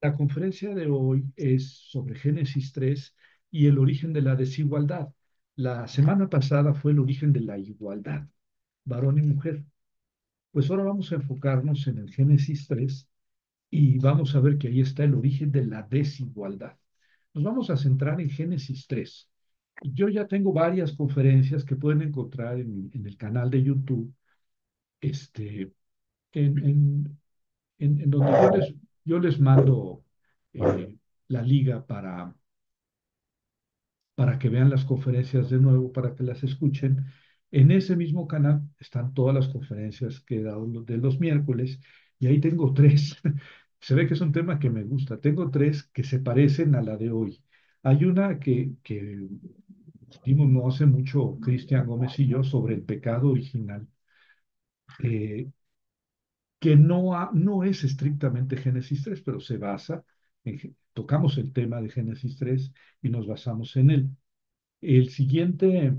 La conferencia de hoy es sobre Génesis 3 y el origen de la desigualdad. La semana pasada fue el origen de la igualdad, varón y mujer. Pues ahora vamos a enfocarnos en el Génesis 3 y vamos a ver que ahí está el origen de la desigualdad. Nos vamos a centrar en Génesis 3. Yo ya tengo varias conferencias que pueden encontrar en el canal de YouTube, este, en, en- en donde yo les mando la liga para que vean las conferencias de nuevo, para que las escuchen. En ese mismo canal están todas las conferencias que he dado de los miércoles y ahí tengo tres. Se ve que es un tema que me gusta. Tengo tres que se parecen a la de hoy. Hay una que dimos no hace mucho Cristian Gómez y yo sobre el pecado original, eh, que no es estrictamente Génesis 3, pero se basa tocamos el tema de Génesis 3 y nos basamos en él. El siguiente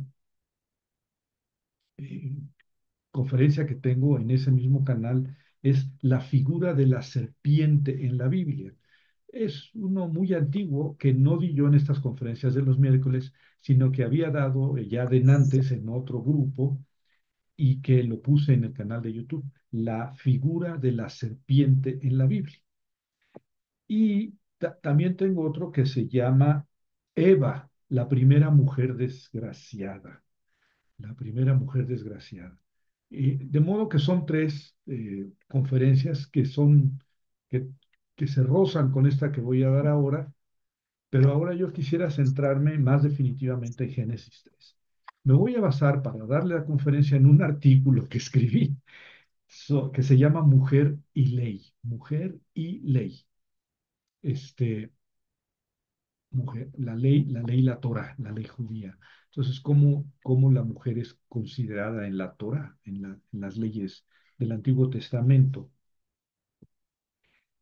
eh, conferencia que tengo en ese mismo canal es la figura de la serpiente en la Biblia. Es uno muy antiguo que no di yo en estas conferencias de los miércoles, sino que había dado ya de antes en otro grupo y que lo puse en el canal de YouTube, la figura de la serpiente en la Biblia. Y también tengo otro que se llama Eva, la primera mujer desgraciada. La primera mujer desgraciada. De modo que son tres conferencias que, que se rozan con esta que voy a dar ahora, pero ahora yo quisiera centrarme más definitivamente en Génesis 3. Me voy a basar para darle la conferencia en un artículo que escribí que se llama Mujer y Ley. Mujer y Ley. Este, la Torah, la ley judía. Entonces, ¿cómo la mujer es considerada en la Torah, en las leyes del Antiguo Testamento?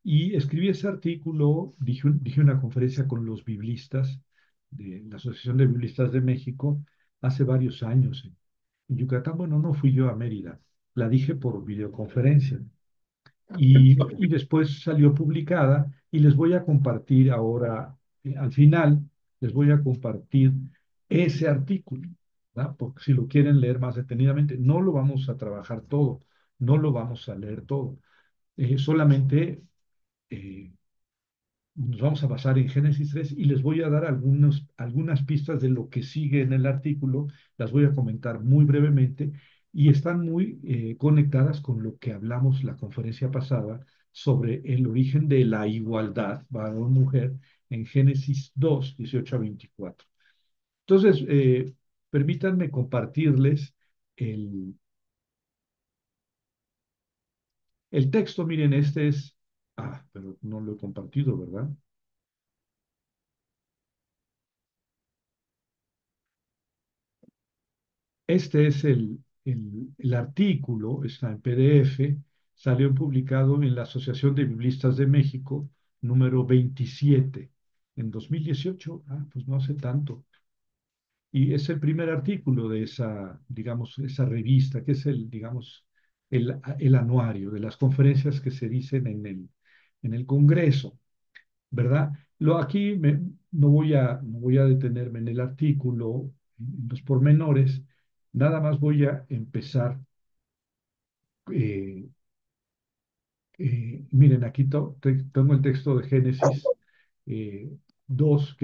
Y escribí ese artículo, dije una conferencia con los biblistas de la Asociación de Biblistas de México hace varios años en Yucatán. Bueno, no fui yo a Mérida, la dije por videoconferencia. Y después salió publicada y les voy a compartir ahora, al final, les voy a compartir ese artículo, ¿verdad? Porque si lo quieren leer más detenidamente, no lo vamos a trabajar todo, no lo vamos a leer todo. Solamente eh, nos vamos a basar en Génesis 3 y les voy a dar algunas pistas de lo que sigue en el artículo, las voy a comentar muy brevemente y están muy conectadas con lo que hablamos la conferencia pasada sobre el origen de la igualdad varón-mujer en Génesis 2, 18 a 24. Entonces, permítanme compartirles el, el texto. Miren, pero no lo he compartido, ¿verdad? Este es el artículo, está en PDF, salió publicado en la Asociación de Biblistas de México, número 27, en 2018. Pues no hace tanto. Y es el primer artículo de esa, digamos, esa revista, que es digamos, el anuario de las conferencias que se dicen en el Congreso, ¿verdad? Aquí no voy a detenerme en el artículo, en los pormenores, nada más voy a empezar. eh, Miren, aquí tengo el texto de Génesis 2,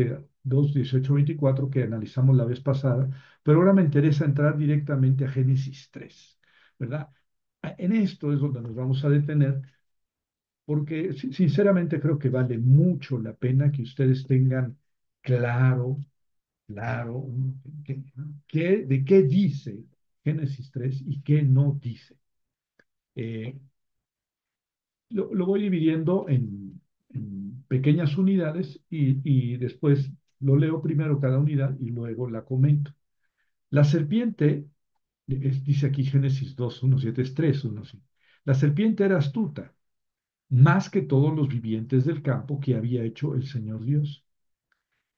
2, 18, 24, que analizamos la vez pasada, pero ahora me interesa entrar directamente a Génesis 3, ¿verdad? En esto es donde nos vamos a detener porque sinceramente creo que vale mucho la pena que ustedes tengan claro, claro, de qué dice Génesis 3 y qué no dice. Eh, lo voy dividiendo en pequeñas unidades y después lo leo primero cada unidad y luego la comento. La serpiente, dice aquí Génesis 2, 1, 7, es 3, 1, 7. La serpiente era astuta, más que todos los vivientes del campo que había hecho el Señor Dios.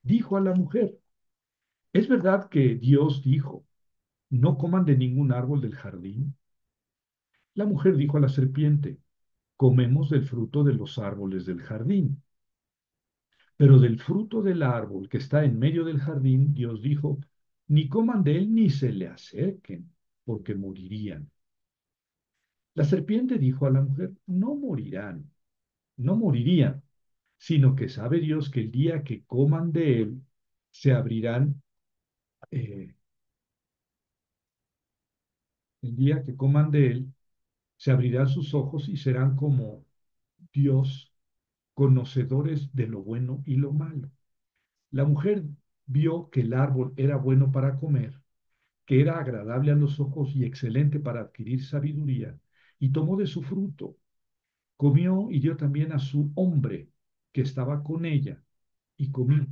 Dijo a la mujer, ¿es verdad que Dios dijo, no coman de ningún árbol del jardín? La mujer dijo a la serpiente, comemos del fruto de los árboles del jardín. Pero del fruto del árbol que está en medio del jardín, Dios dijo, ni coman de él ni se le acerquen, porque morirían. La serpiente dijo a la mujer, no morirán, no morirían, sino que sabe Dios que el día que coman de él, se abrirán, eh, el día que coman de él, se abrirán sus ojos y serán como Dios, conocedores de lo bueno y lo malo. La mujer vio que el árbol era bueno para comer, que era agradable a los ojos y excelente para adquirir sabiduría, y tomó de su fruto, comió y dio también a su hombre que estaba con ella, y comió.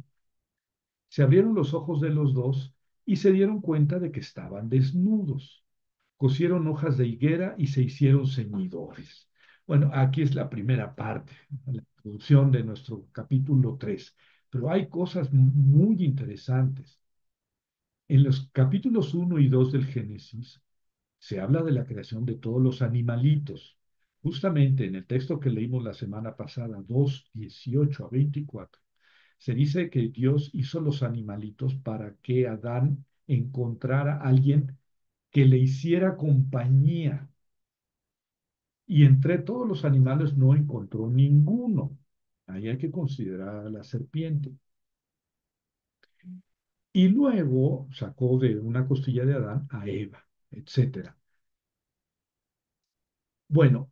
Se abrieron los ojos de los dos y se dieron cuenta de que estaban desnudos. Cosieron hojas de higuera y se hicieron ceñidores. Bueno, aquí es la primera parte, la introducción de nuestro capítulo 3, pero hay cosas muy interesantes. En los capítulos uno y 2 del Génesis se habla de la creación de todos los animalitos. Justamente en el texto que leímos la semana pasada, 2:18 a 24, se dice que Dios hizo los animalitos para que Adán encontrara a alguien que le hiciera compañía. Y entre todos los animales no encontró ninguno. Ahí hay que considerar a la serpiente. Y luego sacó de una costilla de Adán a Eva, etcétera. Bueno,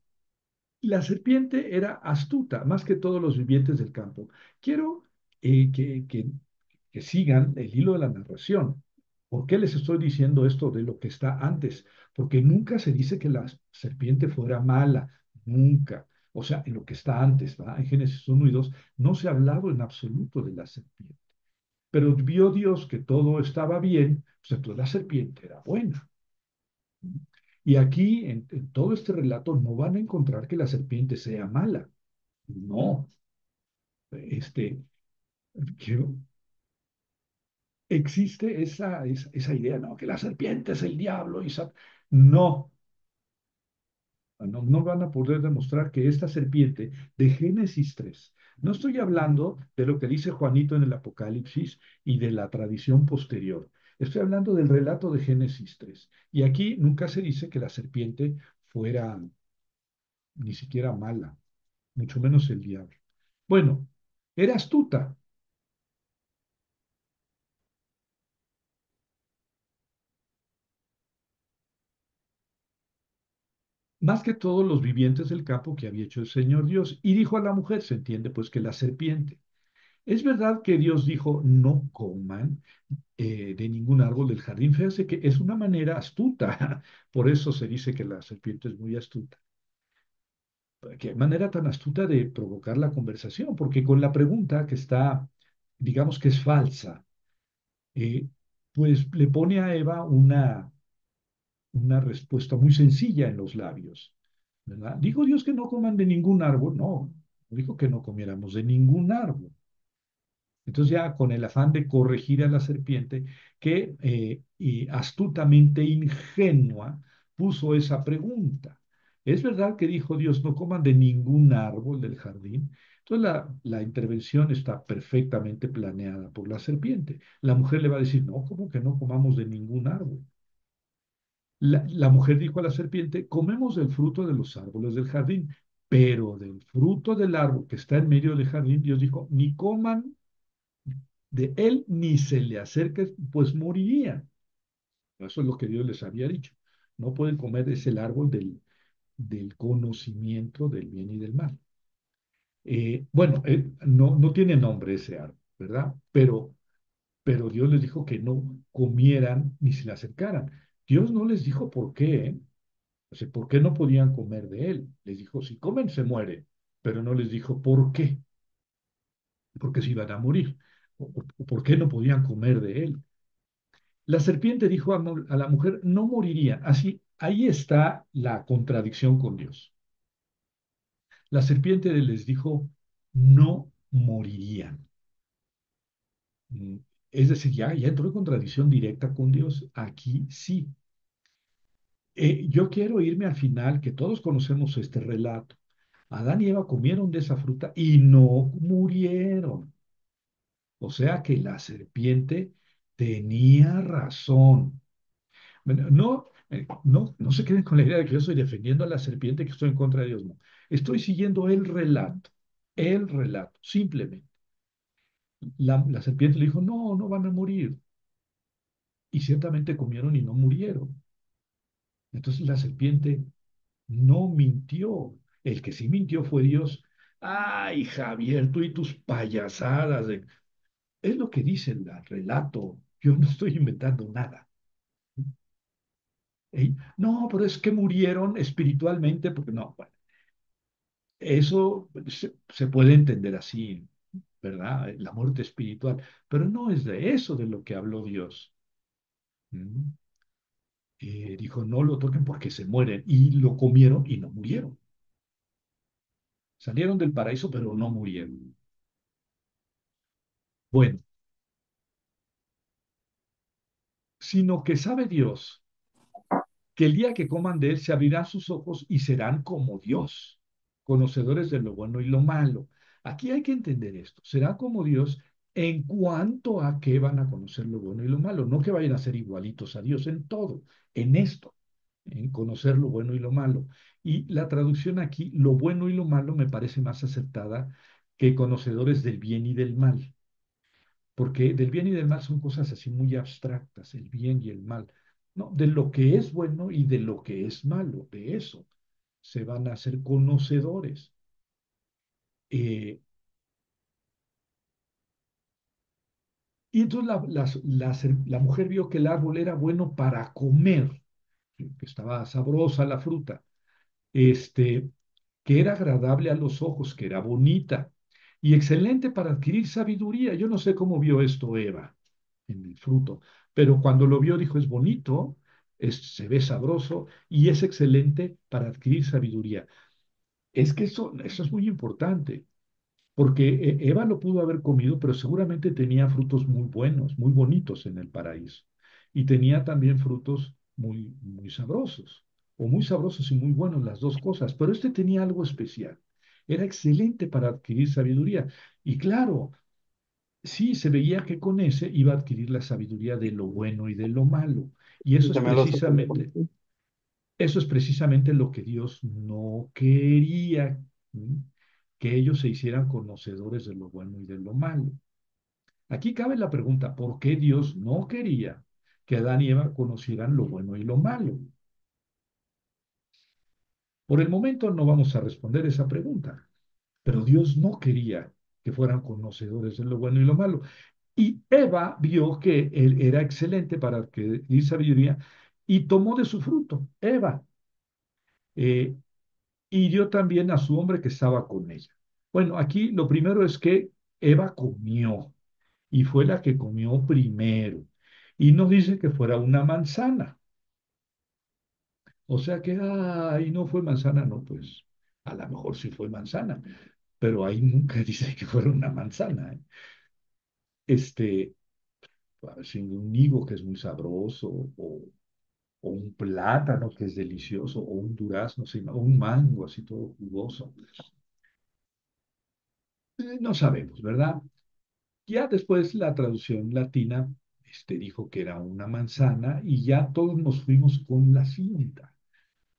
la serpiente era astuta, más que todos los vivientes del campo. Quiero que sigan el hilo de la narración. ¿Por qué les estoy diciendo esto de lo que está antes? Porque nunca se dice que la serpiente fuera mala, nunca. O sea, en lo que está antes, ¿va? En Génesis 1 y 2 no se ha hablado en absoluto de la serpiente. Pero vio Dios que todo estaba bien, pues entonces la serpiente era buena. Y aquí, en todo este relato, no van a encontrar que la serpiente sea mala. No, este, que existe esa idea, no, que la serpiente es el diablo y no, no van a poder demostrar que esta serpiente de Génesis 3, no estoy hablando de lo que dice Juanito en el Apocalipsis y de la tradición posterior, estoy hablando del relato de Génesis 3. Y aquí nunca se dice que la serpiente fuera ni siquiera mala, mucho menos el diablo. Bueno, era astuta. Más que todos los vivientes del campo que había hecho el Señor Dios. Y dijo a la mujer, se entiende pues que la serpiente. Es verdad que Dios dijo, no coman de ningún árbol del jardín. Fíjense que es una manera astuta. Por eso se dice que la serpiente es muy astuta. Qué manera tan astuta de provocar la conversación, porque con la pregunta que está, digamos que es falsa, eh, pues le pone a Eva una respuesta muy sencilla en los labios, ¿verdad? ¿Dijo Dios que no coman de ningún árbol? No, dijo que no comiéramos de ningún árbol. Entonces ya con el afán de corregir a la serpiente, que y astutamente ingenua puso esa pregunta. ¿Es verdad que dijo Dios no coman de ningún árbol del jardín? Entonces la intervención está perfectamente planeada por la serpiente. La mujer le va a decir, no, ¿cómo que no comamos de ningún árbol? La mujer dijo a la serpiente, comemos del fruto de los árboles del jardín, pero del fruto del árbol que está en medio del jardín, Dios dijo, ni coman de él ni se le acerque, pues morirían. Eso es lo que Dios les había dicho. No pueden comer de ese árbol del conocimiento del bien y del mal. Bueno, no tiene nombre ese árbol, ¿verdad? Pero Dios les dijo que no comieran ni se le acercaran. Dios no les dijo por qué, ¿eh? O sea, ¿por qué no podían comer de él? Les dijo, si comen se mueren, pero no les dijo por qué, porque se iban a morir, o por qué no podían comer de él. La serpiente dijo a la mujer, no morirían. Así, ahí está la contradicción con Dios. La serpiente les dijo, no morirían. Mm, Es decir, ya entró en contradicción directa con Dios. Aquí sí. Yo quiero irme al final, que todos conocemos este relato. Adán y Eva comieron de esa fruta y no murieron. O sea que la serpiente tenía razón. Bueno, no, no se queden con la idea de que yo estoy defendiendo a la serpiente, que estoy en contra de Dios. No, estoy siguiendo el relato, simplemente. La serpiente le dijo, no, no van a morir. Y ciertamente comieron y no murieron. Entonces la serpiente no mintió. El que sí mintió fue Dios. Ay, Javier, tú y tus payasadas. Es lo que dice el relato. Yo no estoy inventando nada. No, pero es que murieron espiritualmente, porque no, bueno, eso se puede entender así, ¿verdad? La muerte espiritual, pero no es de eso de lo que habló Dios. ¿Mm? Dijo, no lo toquen porque se mueren, y lo comieron y no murieron. Salieron del paraíso, pero no murieron. Bueno, sino que sabe Dios que el día que coman de él se abrirán sus ojos y serán como Dios, conocedores de lo bueno y lo malo. Aquí hay que entender esto. Serán como Dios en cuanto a que van a conocer lo bueno y lo malo. No que vayan a ser igualitos a Dios en todo, en esto, en conocer lo bueno y lo malo. Y la traducción aquí, lo bueno y lo malo, me parece más acertada que conocedores del bien y del mal, porque del bien y del mal son cosas así muy abstractas, el bien y el mal. No, de lo que es bueno y de lo que es malo, de eso se van a hacer conocedores. Eh, y entonces la mujer vio que el árbol era bueno para comer, que estaba sabrosa la fruta, este, que era agradable a los ojos, que era bonita y excelente para adquirir sabiduría. Yo no sé cómo vio esto Eva en el fruto, pero cuando lo vio dijo, es bonito, se ve sabroso y es excelente para adquirir sabiduría. Es que eso es muy importante, porque Eva lo pudo haber comido, pero seguramente tenía frutos muy buenos, muy bonitos en el paraíso. Y tenía también frutos muy, muy sabrosos, o muy sabrosos y muy buenos, las dos cosas. Pero este tenía algo especial. Era excelente para adquirir sabiduría. Y claro, sí, se veía que con ese iba a adquirir la sabiduría de lo bueno y de lo malo. Y Y también los ojos de conocer. eso es precisamente lo que Dios no quería, ¿m? Que ellos se hicieran conocedores de lo bueno y de lo malo. Aquí cabe la pregunta, ¿por qué Dios no quería que Adán y Eva conocieran lo bueno y lo malo? Por el momento no vamos a responder esa pregunta, pero Dios no quería que fueran conocedores de lo bueno y lo malo. Y Eva vio que él era excelente para adquirir sabiduría y tomó de su fruto, Eva, eh, y dio también a su hombre que estaba con ella. Bueno, aquí lo primero es que Eva comió y fue la que comió primero. Y nos dice que fuera una manzana. O sea que, ay, no fue manzana, no, pues a lo mejor sí fue manzana, pero ahí nunca dice que fuera una manzana. ¿Eh? Este, siendo un higo que es muy sabroso, o un plátano que es delicioso, o un durazno, sí, o un mango así todo jugoso. No sabemos, ¿verdad? Ya después la traducción latina dijo que era una manzana y ya todos nos fuimos con la cinta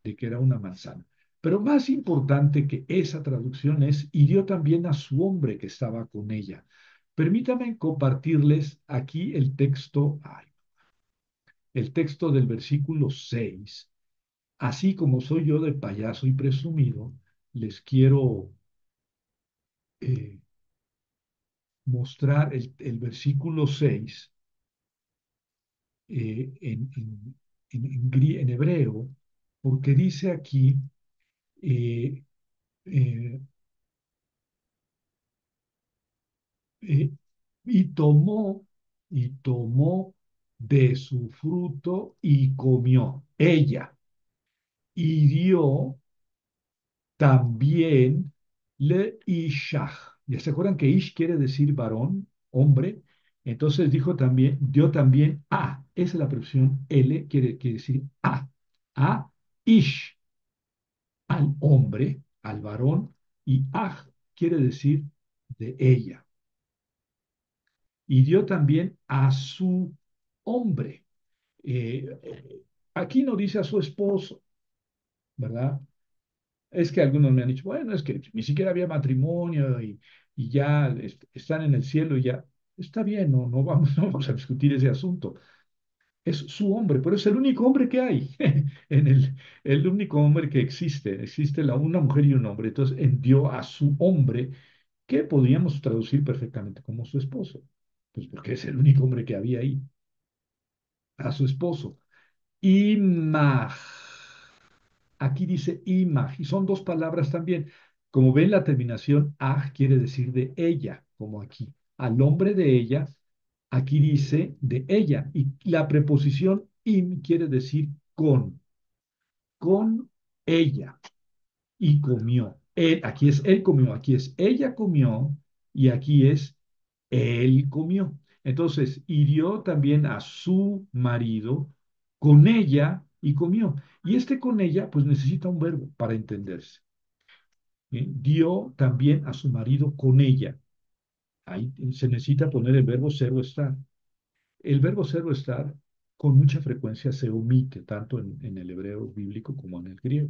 de que era una manzana. Pero más importante que esa traducción es, hirió también a su hombre que estaba con ella. Permítame compartirles aquí el texto del versículo 6. Así como soy yo de payaso y presumido, les quiero eh, mostrar el versículo 6 en hebreo, porque dice aquí, eh, eh, eh, y tomó de su fruto y comió ella, y dio también le ishach. ¿Ya se acuerdan que ish quiere decir varón, hombre? Entonces dio también a, esa es la preposición L, quiere decir a ish, al hombre, al varón, y aj quiere decir de ella. y dio también a su hombre. Aquí no dice a su esposo, ¿verdad? Es que algunos me han dicho, bueno, es que ni siquiera había matrimonio y ya están en el cielo y ya. Está bien, no vamos, no vamos a discutir ese asunto. Es su hombre, pero es el único hombre que hay, el único hombre que existe. Existe una mujer y un hombre. Entonces, dio a su hombre, que podríamos traducir perfectamente como su esposo. Pues porque es el único hombre que había ahí, a su esposo. Imaj. Aquí dice imaj, y son dos palabras también. Como ven, la terminación aj quiere decir de ella, como aquí. Al hombre de ella, aquí dice de ella. Y la preposición im quiere decir con ella. Y comió. Aquí es él comió, aquí es ella comió y aquí es él comió. Entonces, hirió también a su marido con ella y comió. Y este con ella, pues necesita un verbo para entenderse. Dio también a su marido con ella. Ahí se necesita poner el verbo ser o estar. El verbo ser o estar con mucha frecuencia se omite, tanto en el hebreo bíblico como en el griego,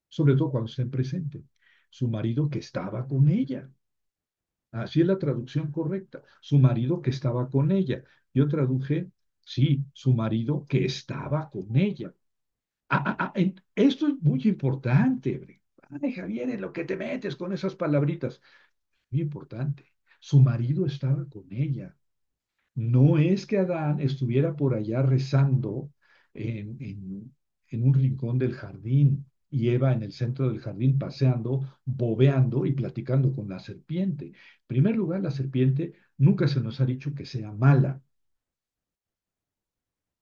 sobre todo cuando está en presente. Su marido que estaba con ella. Así es la traducción correcta. Su marido que estaba con ella. Yo traduje, sí, su marido que estaba con ella. Esto es muy importante, bre. Ay, Javier, en lo que te metes con esas palabritas. Muy importante. Su marido estaba con ella. No es que Adán estuviera por allá rezando en, en- en un rincón del jardín y Eva en el centro del jardín paseando, bobeando y platicando con la serpiente. En primer lugar, la serpiente nunca se nos ha dicho que sea mala.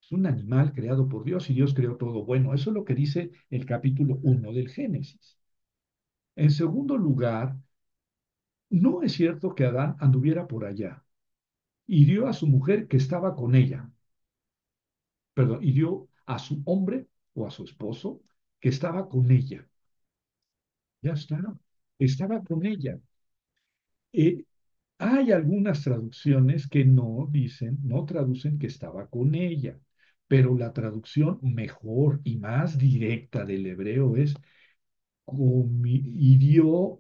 Es un animal creado por Dios y Dios creó todo bueno. Eso es lo que dice el capítulo 1 del Génesis. En segundo lugar, no es cierto que Adán anduviera por allá. Hirió a su mujer que estaba con ella. Perdón, hirió a su hombre o a su esposo que estaba con ella. Ya está, estaba con ella. Eh, Hay algunas traducciones que no dicen, no traducen que estaba con ella, pero la traducción mejor y más directa del hebreo es hirió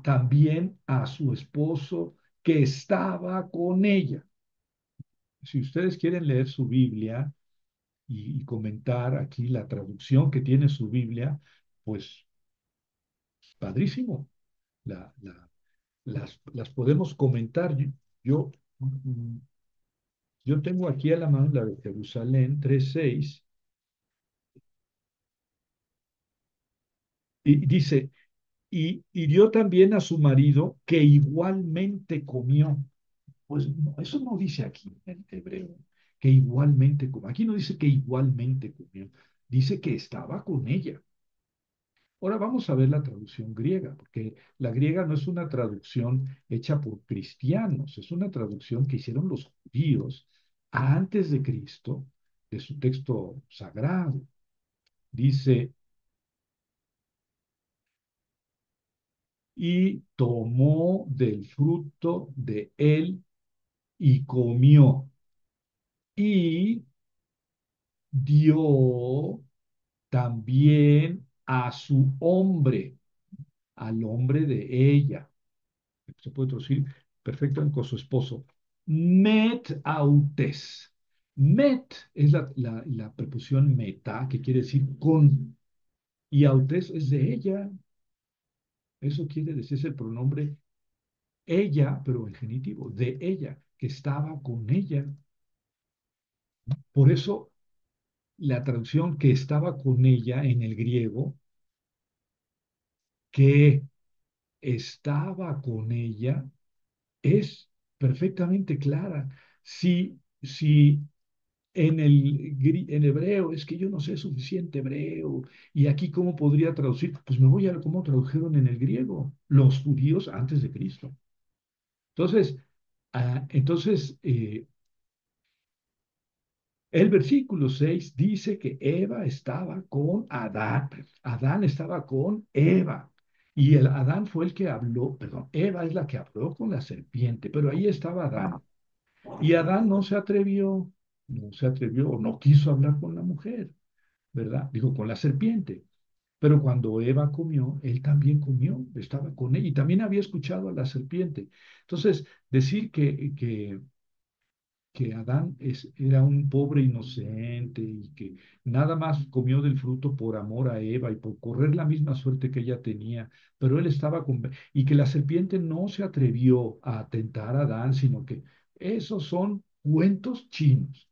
también a su esposo que estaba con ella. Si ustedes quieren leer su Biblia, y comentar aquí la traducción que tiene su Biblia, pues padrísimo. Las podemos comentar. Yo, mm, yo tengo aquí a la mano la de Jerusalén 3:6 y dice, y hirió también a su marido que igualmente comió. Pues no, eso no dice aquí en hebreo, que igualmente comió. Aquí no dice que igualmente comió, dice que estaba con ella. Ahora vamos a ver la traducción griega, porque la griega no es una traducción hecha por cristianos, es una traducción que hicieron los judíos antes de Cristo, de su texto sagrado. Dice, y tomó del fruto de él y comió, y dio también a su hombre, al hombre de ella. Se puede traducir perfectamente con su esposo. Met autes. Met es la preposición meta, que quiere decir con, y autes es de ella. Eso quiere decir, es el pronombre ella, pero en genitivo, de ella, que estaba con ella. Por eso la traducción que estaba con ella en el griego, que estaba con ella, es perfectamente clara. Si en hebreo, es que yo no sé suficiente hebreo, y aquí cómo podría traducir, pues me voy a ver cómo tradujeron en el griego los judíos antes de Cristo. Entonces, el versículo 6 dice que Eva estaba con Adán, Adán estaba con Eva. Y el Adán fue el que habló, perdón, Eva es la que habló con la serpiente, pero ahí estaba Adán. Y Adán no se atrevió, o no quiso hablar con la mujer, ¿verdad? Digo, con la serpiente. Pero cuando Eva comió, él también comió, estaba con ella y también había escuchado a la serpiente. Entonces, decir que Adán era un pobre inocente y que nada más comió del fruto por amor a Eva y por correr la misma suerte que ella tenía, pero él estaba y que la serpiente no se atrevió a tentar a Adán, sino que esos son cuentos chinos.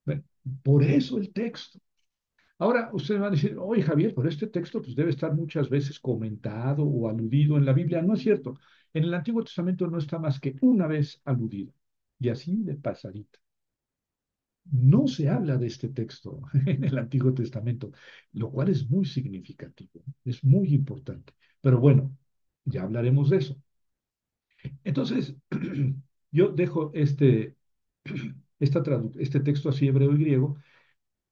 Bueno, por eso el texto. Ahora, ustedes van a decir, oye Javier, pero este texto pues, debe estar muchas veces comentado o aludido en la Biblia. No es cierto. En el Antiguo Testamento no está más que una vez aludido. Y así de pasadita. No se habla de este texto en el Antiguo Testamento, lo cual es muy significativo, es muy importante. Pero bueno, ya hablaremos de eso. Entonces, yo dejo este texto así hebreo y griego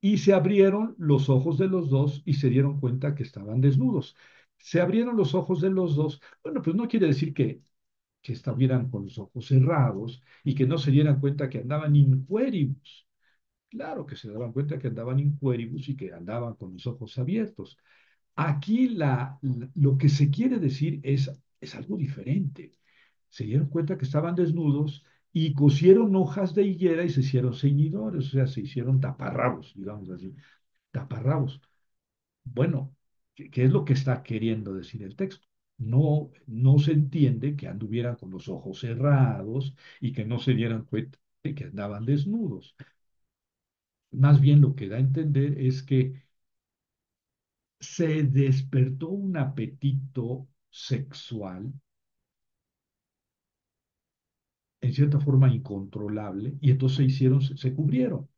y se abrieron los ojos de los dos y se dieron cuenta que estaban desnudos. Se abrieron los ojos de los dos. Bueno, pues no quiere decir que estuvieran con los ojos cerrados y que no se dieran cuenta que andaban inquéribus. Claro que se daban cuenta que andaban inquéribus y que andaban con los ojos abiertos. Aquí lo que se quiere decir es algo diferente. Se dieron cuenta que estaban desnudos y cosieron hojas de higuera y se hicieron ceñidores, o sea, se hicieron taparrabos, digamos así, taparrabos. Bueno, ¿qué es lo que está queriendo decir el texto? No, no se entiende que anduvieran con los ojos cerrados y que no se dieran cuenta de que andaban desnudos. Más bien lo que da a entender es que se despertó un apetito sexual, en cierta forma incontrolable, y entonces se cubrieron.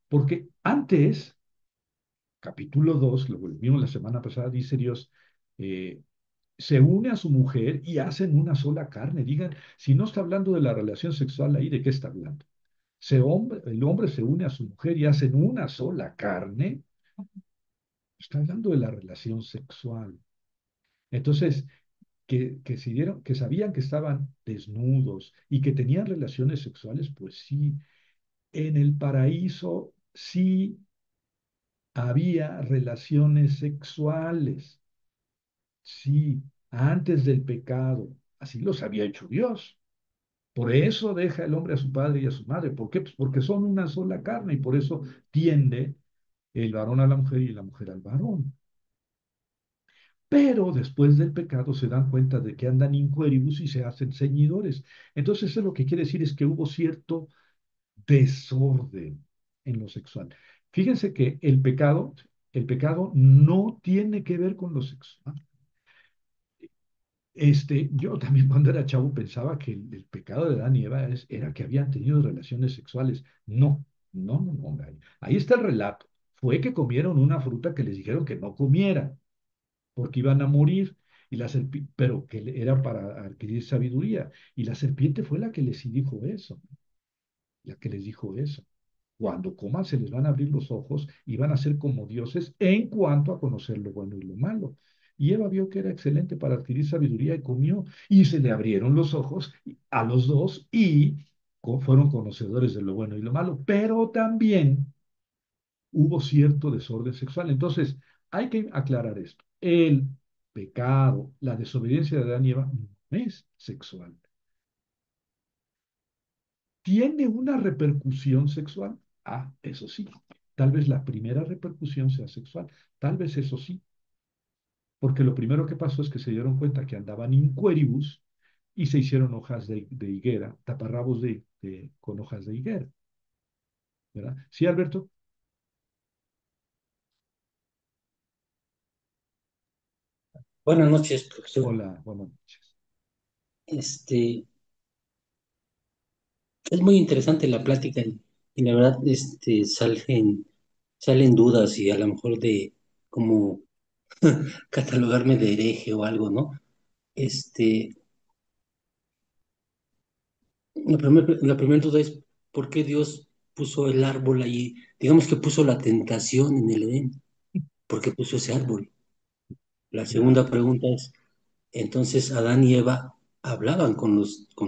Porque antes, capítulo 2 lo vimos la semana pasada, dice Dios, eh, se une a su mujer y hacen una sola carne. Digan, si no está hablando de la relación sexual ahí, ¿de qué está hablando? El hombre se une a su mujer y hacen una sola carne. Está hablando de la relación sexual. Entonces, que sabían que estaban desnudos y que tenían relaciones sexuales, pues sí, en el paraíso sí había relaciones sexuales, sí, antes del pecado, así los había hecho Dios. Por eso deja el hombre a su padre y a su madre. ¿Por qué? Pues porque son una sola carne y por eso tiende el varón a la mujer y la mujer al varón. Pero después del pecado se dan cuenta de que andan inquéribus y se hacen ceñidores. Entonces, eso lo que quiere decir es que hubo cierto desorden en lo sexual. Fíjense que el pecado no tiene que ver con lo sexual. Yo también cuando era chavo pensaba que el pecado de Adán y Eva era que habían tenido relaciones sexuales. No, no, no, no. Ahí está el relato. Fue que comieron una fruta que les dijeron que no comieran porque iban a morir, pero que era para adquirir sabiduría. Y la serpiente fue la que les dijo eso, la que les dijo eso. Cuando coman se les van a abrir los ojos y van a ser como dioses en cuanto a conocer lo bueno y lo malo. Y Eva vio que era excelente para adquirir sabiduría y comió, y se le abrieron los ojos a los dos y fueron conocedores de lo bueno y lo malo, pero también hubo cierto desorden sexual. Entonces, hay que aclarar esto. El pecado, la desobediencia de Adán y Eva no es sexual. ¿Tiene una repercusión sexual? Ah, eso sí. Tal vez la primera repercusión sea sexual. Tal vez eso sí. Porque lo primero que pasó es que se dieron cuenta que andaban inquéribus y se hicieron hojas de higuera, taparrabos con hojas de higuera. ¿Verdad? Sí, Alberto. Buenas noches, profesor. Hola, buenas noches. Este, es muy interesante la plática y la verdad, salen dudas y a lo mejor de cómo catalogarme de hereje o algo, ¿no? Este, la primera duda es ¿por qué Dios puso el árbol allí? Digamos que puso la tentación en el Edén. ¿Por qué puso ese árbol? La Ya, segunda pregunta es, entonces Adán y Eva hablaban con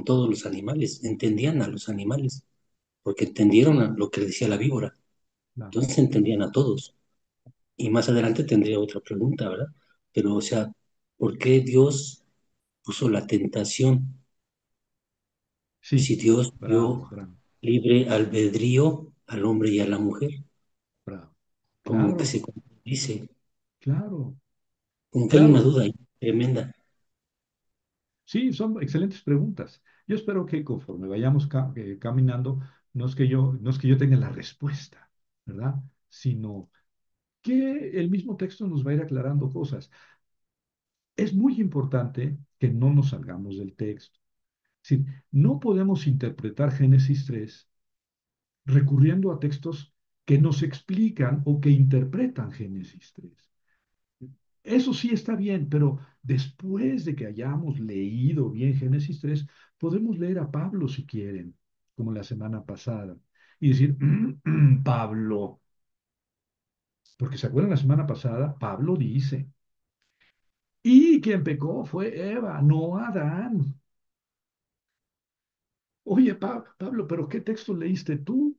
todos los animales, entendían a los animales, porque entendieron lo que decía la víbora, ya. entonces entendían a todos. Y más adelante tendría otra pregunta, ¿verdad? Pero, o sea, ¿por qué Dios puso la tentación Sí, si Dios bravo, dio bravo, libre albedrío al hombre y a la mujer? bravo. Como que Claro, se contradice, claro, como que hay una claro. duda ahí tremenda. Sí, son excelentes preguntas. Yo espero que conforme vayamos caminando, no es que yo tenga la respuesta, ¿verdad? Sino que el mismo texto nos va a ir aclarando cosas. Es muy importante que no nos salgamos del texto. Es decir, no podemos interpretar Génesis 3 recurriendo a textos que nos explican o que interpretan Génesis 3. Eso sí está bien, pero después de que hayamos leído bien Génesis 3, podemos leer a Pablo si quieren, como la semana pasada, y decir, Pablo, porque se acuerdan la semana pasada, Pablo dice, y quien pecó fue Eva, no Adán. Oye, Pablo, pero ¿qué texto leíste tú?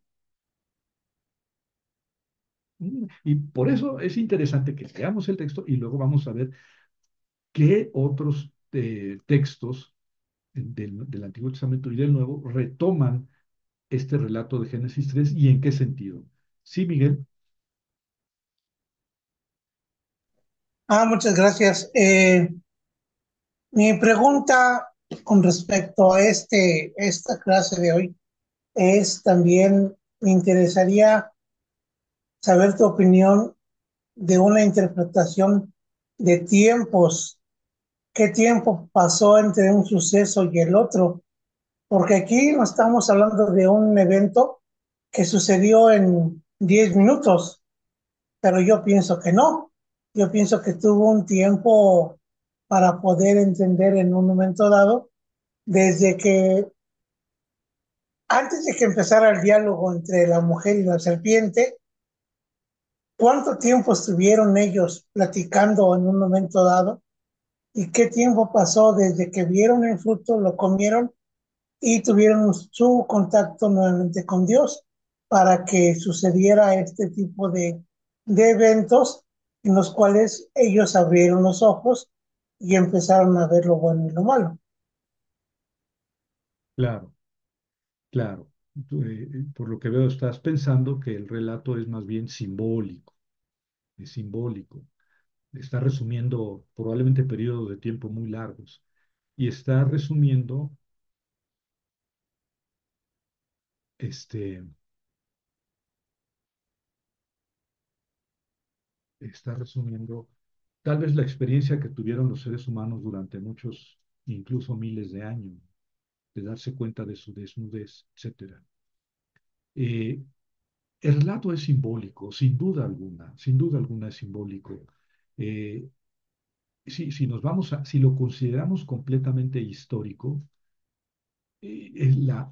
Y por eso es interesante que leamos el texto y luego vamos a ver qué otros textos del Antiguo Testamento y del Nuevo retoman este relato de Génesis 3 y en qué sentido. Sí, Miguel. Muchas gracias. Mi pregunta con respecto a esta clase de hoy es también, me interesaría saber tu opinión de una interpretación de tiempos. ¿Qué tiempo pasó entre un suceso y el otro? Porque aquí no estamos hablando de un evento que sucedió en 10 minutos, pero yo pienso que no. Yo pienso que tuvo un tiempo para poder entender en un momento dado, desde que, antes de que empezara el diálogo entre la mujer y la serpiente, cuánto tiempo estuvieron ellos platicando en un momento dado y qué tiempo pasó desde que vieron el fruto, lo comieron y tuvieron su contacto nuevamente con Dios para que sucediera este tipo de eventos en los cuales ellos abrieron los ojos y empezaron a ver lo bueno y lo malo. Claro, claro. Por lo que veo, estás pensando que el relato es más bien simbólico, es simbólico. Está resumiendo probablemente periodos de tiempo muy largos y este, está resumiendo tal vez la experiencia que tuvieron los seres humanos durante muchos, incluso miles de años, de darse cuenta de su desnudez, etcétera. Eh, el relato es simbólico, sin duda alguna es simbólico. Eh, si lo consideramos completamente histórico,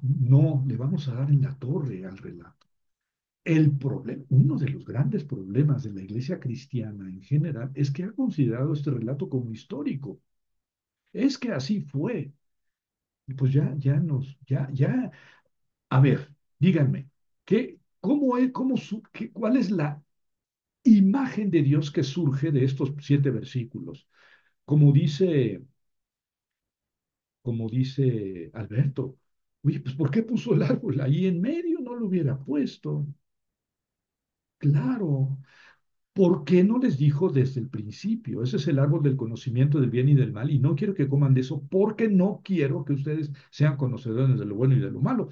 no le vamos a dar en la torre al relato. El problema, uno de los grandes problemas de la iglesia cristiana en general es que ha considerado este relato como histórico. Es que así fue. Y pues a ver, díganme, ¿cuál es la imagen de Dios que surge de estos 7 versículos? Como dice, como dice Alberto, oye, pues ¿por qué puso el árbol ahí en medio? No lo hubiera puesto. Claro, ¿por qué no les dijo desde el principio? Ese es el árbol del conocimiento del bien y del mal, y no quiero que coman de eso porque no quiero que ustedes sean conocedores de lo bueno y de lo malo.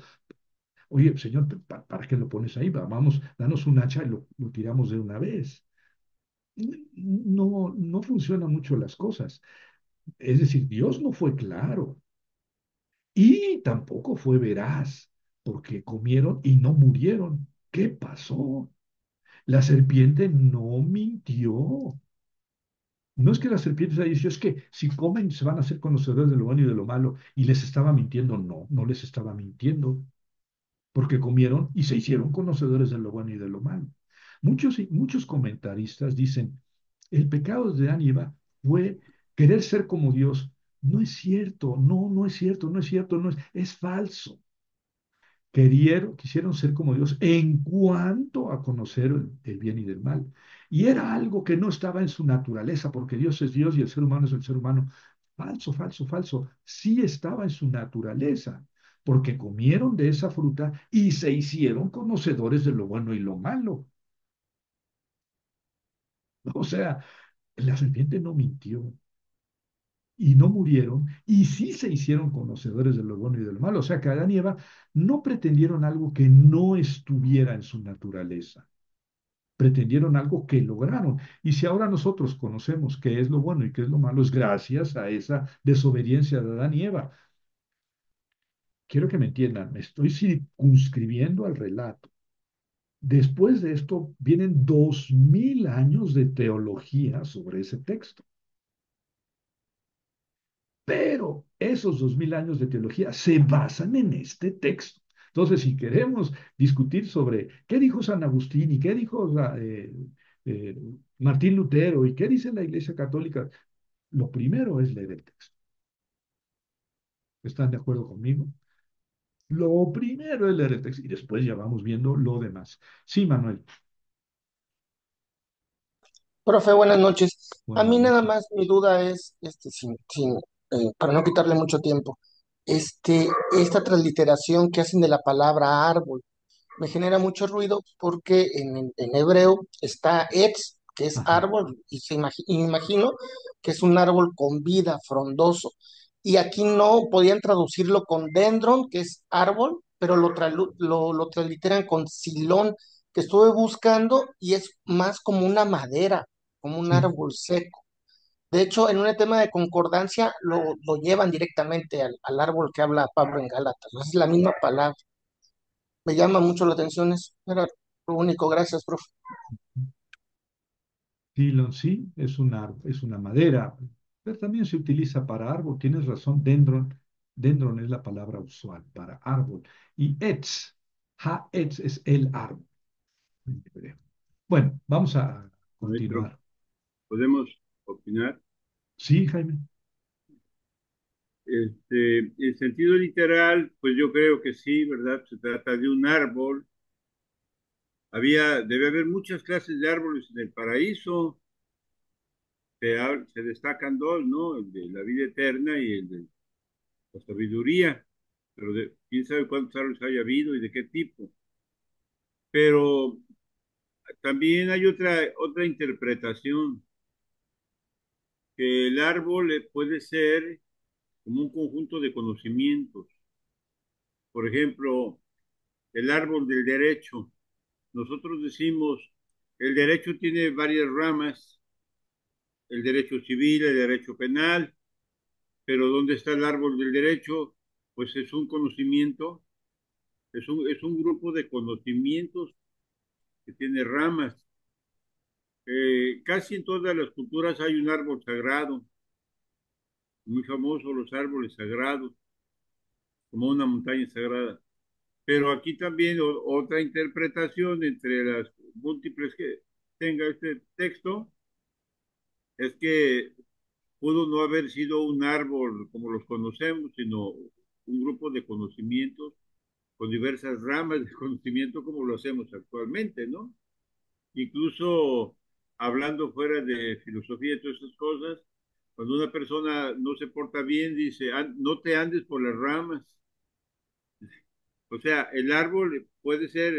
Oye, señor, ¿para qué lo pones ahí? Vamos, danos un hacha y lo tiramos de una vez. No, no funcionan mucho las cosas. Es decir, Dios no fue claro y tampoco fue veraz, porque comieron y no murieron. ¿Qué pasó? La serpiente no mintió. No es que la serpiente haya dicho, es que si comen se van a hacer conocedores de lo bueno y de lo malo, y les estaba mintiendo. No, no les estaba mintiendo, porque comieron y se hicieron conocedores de lo bueno y de lo malo. Muchos comentaristas dicen, el pecado de Adán y Eva fue querer ser como Dios. No es cierto, no, no es cierto, no es cierto, es falso. Quisieron ser como Dios en cuanto a conocer el bien y del mal. Y era algo que no estaba en su naturaleza, porque Dios es Dios y el ser humano es el ser humano. Falso, falso, falso. Sí estaba en su naturaleza, porque comieron de esa fruta y se hicieron conocedores de lo bueno y lo malo. O sea, la serpiente no mintió y no murieron, y sí se hicieron conocedores de lo bueno y de lo malo. O sea, que Adán y Eva no pretendieron algo que no estuviera en su naturaleza, pretendieron algo que lograron. Y si ahora nosotros conocemos qué es lo bueno y qué es lo malo, es gracias a esa desobediencia de Adán y Eva. Quiero que me entiendan, me estoy circunscribiendo al relato. Después de esto vienen 2000 años de teología sobre ese texto. Pero esos 2000 años de teología se basan en este texto. Entonces, si queremos discutir sobre qué dijo San Agustín y qué dijo eh, Martín Lutero y qué dice la Iglesia Católica, lo primero es leer el texto. ¿Están de acuerdo conmigo? Lo primero es leer el texto y después ya vamos viendo lo demás. Sí, Manuel, Profe, buenas noches. A buenas mí nada noches. más mi duda es, para no quitarle mucho tiempo, esta transliteración que hacen de la palabra árbol me genera mucho ruido porque en hebreo está etz, que es Ajá, árbol, y imagino que es un árbol con vida, frondoso. Y aquí no podían traducirlo con dendron, que es árbol, pero lo transliteran con silón, que estuve buscando y es más como una madera, como un sí. árbol seco. De hecho, en un tema de concordancia lo llevan directamente al árbol que habla Pablo en Gálatas. Es la misma palabra. Me llama mucho la atención eso. Era lo único. Gracias, profe. Tilon, sí, es una madera, pero también se utiliza para árbol. Tienes razón, dendron es la palabra usual para árbol. Y etz es el árbol en hebreo. Bueno, vamos a Maestro, continuar. ¿podemos opinar? Sí, Jaime. En sentido literal, pues yo creo que sí, ¿verdad? Se trata de un árbol. Debe haber muchas clases de árboles en el paraíso. Se destacan dos, ¿no? El de la vida eterna y el de la sabiduría. Pero quién sabe cuántos árboles haya habido y de qué tipo. Pero también hay otra interpretación, que el árbol puede ser como un conjunto de conocimientos. Por ejemplo, el árbol del derecho. Nosotros decimos, el derecho tiene varias ramas, el derecho civil, el derecho penal, pero ¿dónde está el árbol del derecho? Pues es un conocimiento, es un grupo de conocimientos que tiene ramas. Casi en todas las culturas hay un árbol sagrado, muy famoso los árboles sagrados, como una montaña sagrada. Pero aquí también otra interpretación entre las múltiples que tenga este texto es que pudo no haber sido un árbol como los conocemos, sino un grupo de conocimientos con diversas ramas de conocimiento como lo hacemos actualmente, ¿no? Incluso hablando fuera de filosofía y todas esas cosas, cuando una persona no se porta bien, dice, no te andes por las ramas. O sea, el árbol puede ser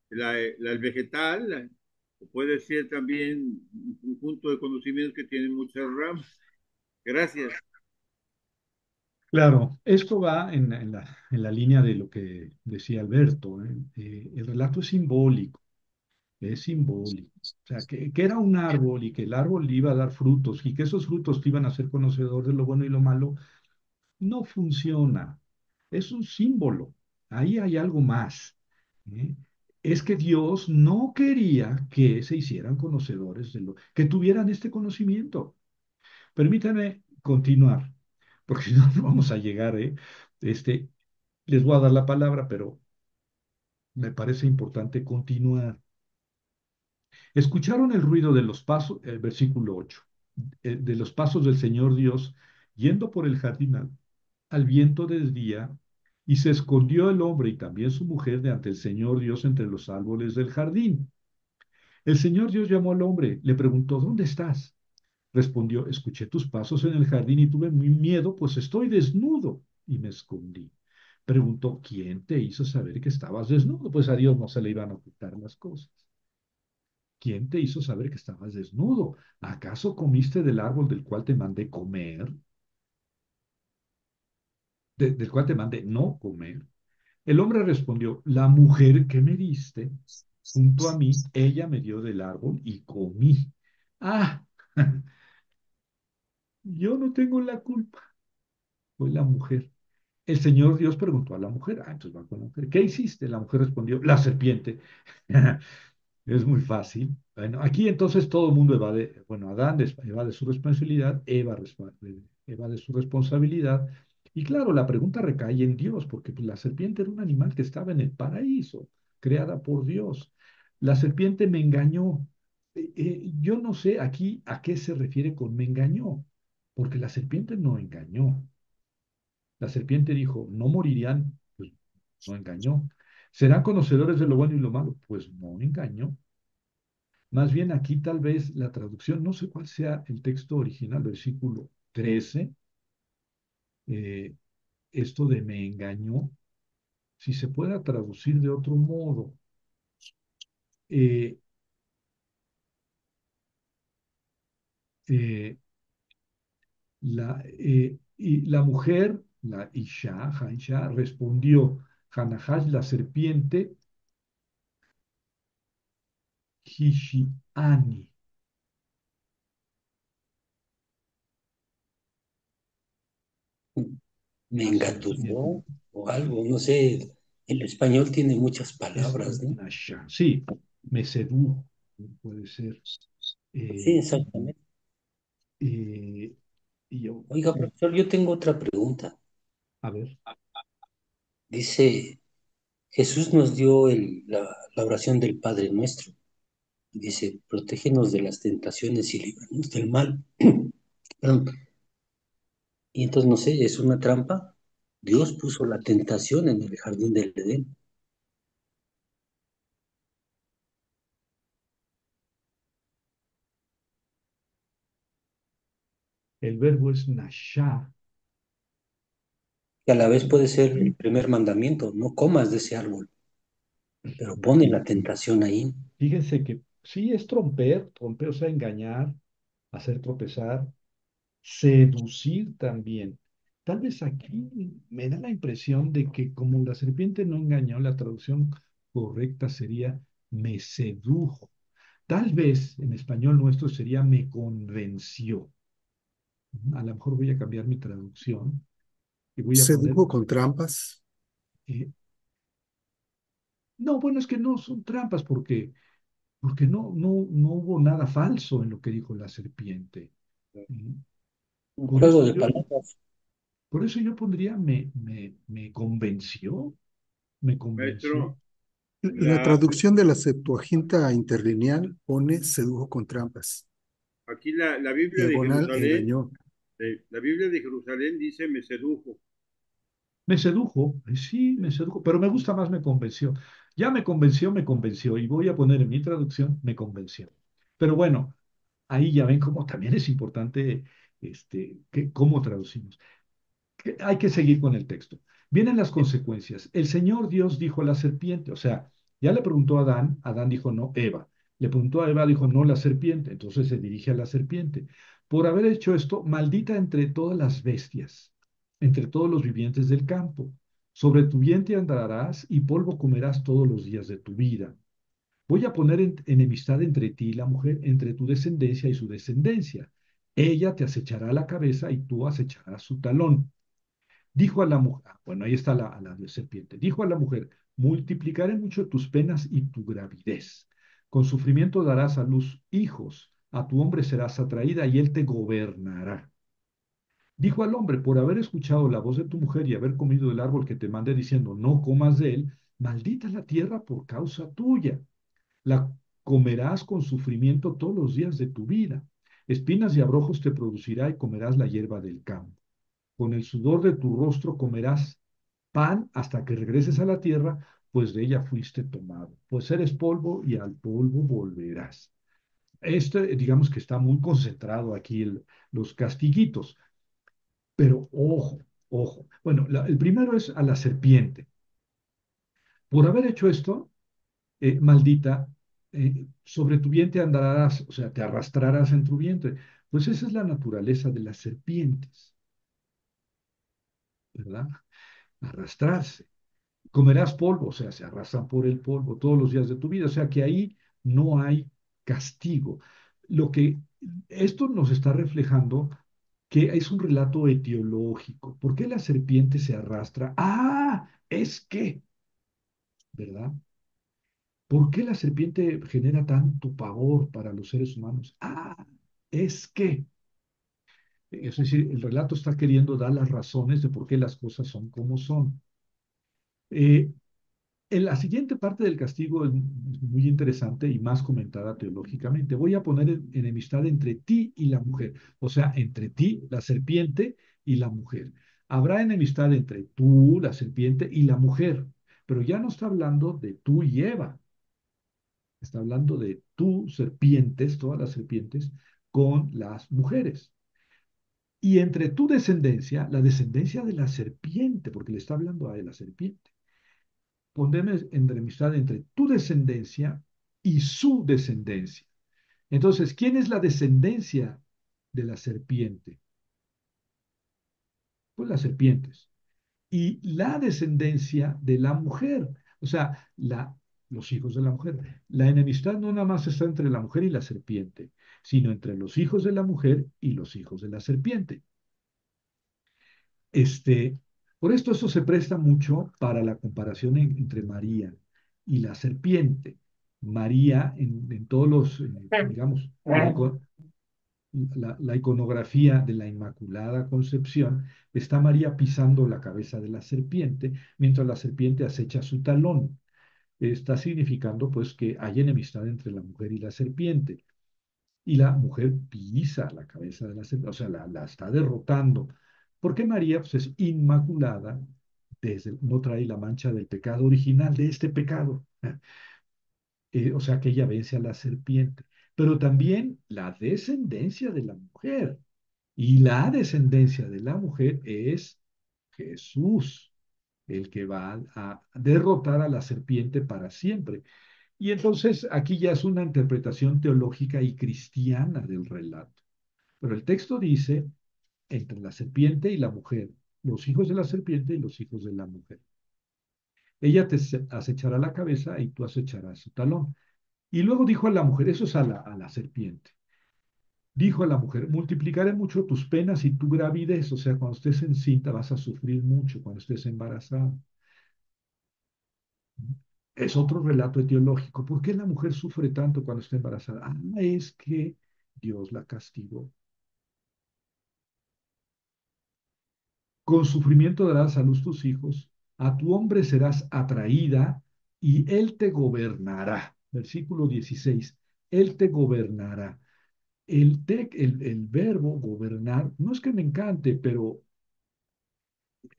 el vegetal, o puede ser también un conjunto de conocimientos que tienen muchas ramas. Gracias. Claro, esto va en la línea de lo que decía Alberto, ¿eh? El relato es simbólico, es simbólico. O sea, que era un árbol y que el árbol iba a dar frutos y que esos frutos te iban a hacer conocedor de lo bueno y lo malo, no funciona. Es un símbolo. Ahí hay algo más. ¿Eh? Es que Dios no quería que se hicieran conocedores que tuvieran este conocimiento. Permítanme continuar, porque si no, no vamos a llegar, ¿eh? Este, Les voy a dar la palabra, pero me parece importante continuar. Escucharon el ruido de los pasos, el versículo 8. de los pasos del Señor Dios, yendo por el jardín al viento del día, y se escondió el hombre y también su mujer de ante el Señor Dios entre los árboles del jardín. El Señor Dios llamó al hombre, le preguntó, ¿dónde estás? Respondió, escuché tus pasos en el jardín y tuve muy miedo, pues estoy desnudo y me escondí. Preguntó, ¿quién te hizo saber que estabas desnudo? Pues a Dios no se le iban a ocultar las cosas. ¿Quién te hizo saber que estabas desnudo? ¿Acaso comiste del árbol del cual te mandé comer? Del cual te mandé no comer. El hombre respondió, la mujer que me diste junto a mí, ella me dio del árbol y comí. Ah, yo no tengo la culpa, fue la mujer. El Señor Dios preguntó a la mujer, entonces va con la mujer, ¿qué hiciste? La mujer respondió, la serpiente. Es muy fácil. Bueno, aquí entonces todo el mundo evade, bueno, Adán evade su responsabilidad, evade su responsabilidad. Y claro, la pregunta recae en Dios, porque pues, la serpiente era un animal que estaba en el paraíso, creada por Dios. La serpiente me engañó. Yo no sé aquí a qué se refiere con me engañó, porque la serpiente no engañó. La serpiente dijo, no morirían, pues no engañó. ¿Serán conocedores de lo bueno y lo malo? Pues no engañó. Más bien aquí tal vez la traducción, no sé cuál sea el texto original, versículo 13, eh, esto de me engañó, si se pueda traducir de otro modo. Eh, eh, y la mujer, la Isha, Haisha, respondió, Hanahash, la serpiente, Hishiani. Me La serpiente. engatusó o algo, no sé. El español tiene muchas Es palabras, ¿no? Nasha. Sí, me sedujo, puede ser. Sí, Eh, exactamente. eh, y yo, Oiga, profesor, yo tengo otra pregunta. a ver. Dice, Jesús nos dio la oración del Padre Nuestro. Dice, protégenos de las tentaciones y líbranos del mal. Perdón. Y entonces, no sé, es una trampa. Dios puso la tentación en el jardín del Edén. El verbo es nasha. Que a la vez puede ser el primer mandamiento, no comas de ese árbol, pero pone la tentación ahí. Fíjense que sí es tromper, o sea, engañar, hacer tropezar, seducir también. Tal vez aquí me da la impresión de que como la serpiente no engañó, la traducción correcta sería me sedujo. Tal vez en español nuestro sería me convenció. A lo mejor voy a cambiar mi traducción y voy a poner, Sedujo con trampas. eh, no, bueno, es que no son trampas porque no hubo nada falso en lo que dijo la serpiente. Mm. Un Por juego eso de yo, palabras. por eso yo pondría me convenció, me convenció. Maestro, La la, traducción de la Septuaginta interlineal pone sedujo con trampas. aquí la Biblia de Diagonal Jerusalén, engañó. la Biblia de Jerusalén dice me sedujo. Me sedujo, sí, me sedujo, pero me gusta más me convenció. Ya me convenció, y voy a poner en mi traducción, me convenció. Pero bueno, ahí ya ven cómo también es importante cómo traducimos. Hay que seguir con el texto. Vienen las consecuencias. El Señor Dios dijo a la serpiente, o sea, ya le preguntó a Adán, Adán dijo no, Eva. Le preguntó a Eva, dijo no, la serpiente. Entonces se dirige a la serpiente. Por haber hecho esto, maldita entre todas las bestias, entre todos los vivientes del campo. Sobre tu vientre andarás y polvo comerás todos los días de tu vida. Voy a poner enemistad entre ti y la mujer, entre tu descendencia y su descendencia. Ella te acechará la cabeza y tú acecharás su talón. Dijo a la mujer, bueno, ahí está la serpiente, dijo a la mujer, multiplicaré mucho tus penas y tu gravidez. Con sufrimiento darás a luz hijos, a tu hombre serás atraída y él te gobernará. Dijo al hombre, por haber escuchado la voz de tu mujer y haber comido del árbol que te mandé diciendo, no comas de él, maldita la tierra por causa tuya. La comerás con sufrimiento todos los días de tu vida. Espinas y abrojos te producirá y comerás la hierba del campo. Con el sudor de tu rostro comerás pan hasta que regreses a la tierra, pues de ella fuiste tomado. Pues eres polvo y al polvo volverás. Digamos que está muy concentrado aquí los castiguitos, pero ojo, ojo. Bueno, el primero es a la serpiente. Por haber hecho esto, maldita, sobre tu vientre andarás, o sea, te arrastrarás en tu vientre. Pues esa es la naturaleza de las serpientes, ¿verdad? Arrastrarse. Comerás polvo, o sea, se arrastran por el polvo todos los días de tu vida, o sea que ahí no hay castigo. Lo que esto nos está reflejando que es un relato etiológico. ¿Por qué la serpiente se arrastra? Ah, es que, ¿verdad? ¿Por qué la serpiente genera tanto pavor para los seres humanos? Ah, es que, es decir, el relato está queriendo dar las razones de por qué las cosas son como son. Eh, En la siguiente parte del castigo es muy interesante y más comentada teológicamente. Voy a poner enemistad entre ti y la mujer, o sea, entre ti, la serpiente, y la mujer. Habrá enemistad entre tú, la serpiente, y la mujer, pero ya no está hablando de tú y Eva, está hablando de tú, serpientes, todas las serpientes, con las mujeres. Y entre tu descendencia, la descendencia de la serpiente, porque le está hablando a la serpiente pondremos enemistad entre tu descendencia y su descendencia. Entonces, ¿quién es la descendencia de la serpiente? Pues las serpientes. Y la descendencia de la mujer, o sea, los hijos de la mujer. La enemistad no nada más está entre la mujer y la serpiente, sino entre los hijos de la mujer y los hijos de la serpiente. Este, por esto eso se presta mucho para la comparación entre María y la serpiente. María, en todos los, digamos, la iconografía de la Inmaculada Concepción, está María pisando la cabeza de la serpiente, mientras la serpiente acecha su talón. Está significando pues que hay enemistad entre la mujer y la serpiente. Y la mujer pisa la cabeza de la serpiente, o sea, la está derrotando. Porque María pues, es inmaculada, no trae la mancha del pecado original, de este pecado. O sea, que ella vence a la serpiente. Pero también la descendencia de la mujer. Y la descendencia de la mujer es Jesús, el que va a derrotar a la serpiente para siempre. Y entonces aquí ya es una interpretación teológica y cristiana del relato. Pero el texto dice, entre la serpiente y la mujer, los hijos de la serpiente y los hijos de la mujer. Ella te acechará la cabeza y tú acecharás su talón. Y luego dijo a la mujer, eso es a la serpiente. Dijo a la mujer, multiplicaré mucho tus penas y tu gravidez, o sea, cuando estés encinta vas a sufrir mucho, cuando estés embarazada. Es otro relato etiológico. ¿Por qué la mujer sufre tanto cuando está embarazada? Ah, es que Dios la castigó. Con sufrimiento darás a luz tus hijos, a tu hombre serás atraída y él te gobernará. Versículo 16. Él te gobernará. El verbo gobernar, no es que me encante, pero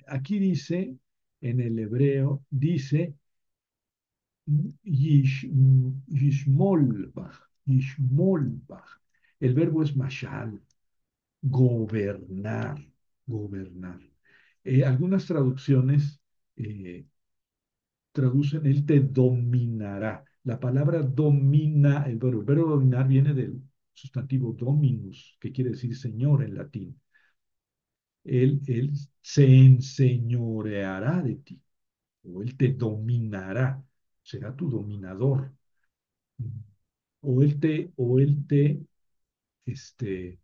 aquí dice, en el hebreo, dice Yishmolbach, Yishmolbach. El verbo es mashal, gobernar, gobernar. Algunas traducciones traducen él te dominará. La palabra domina, el verbo dominar viene del sustantivo dominus, que quiere decir señor en latín. Él se enseñoreará de ti, o él te dominará, será tu dominador. Este,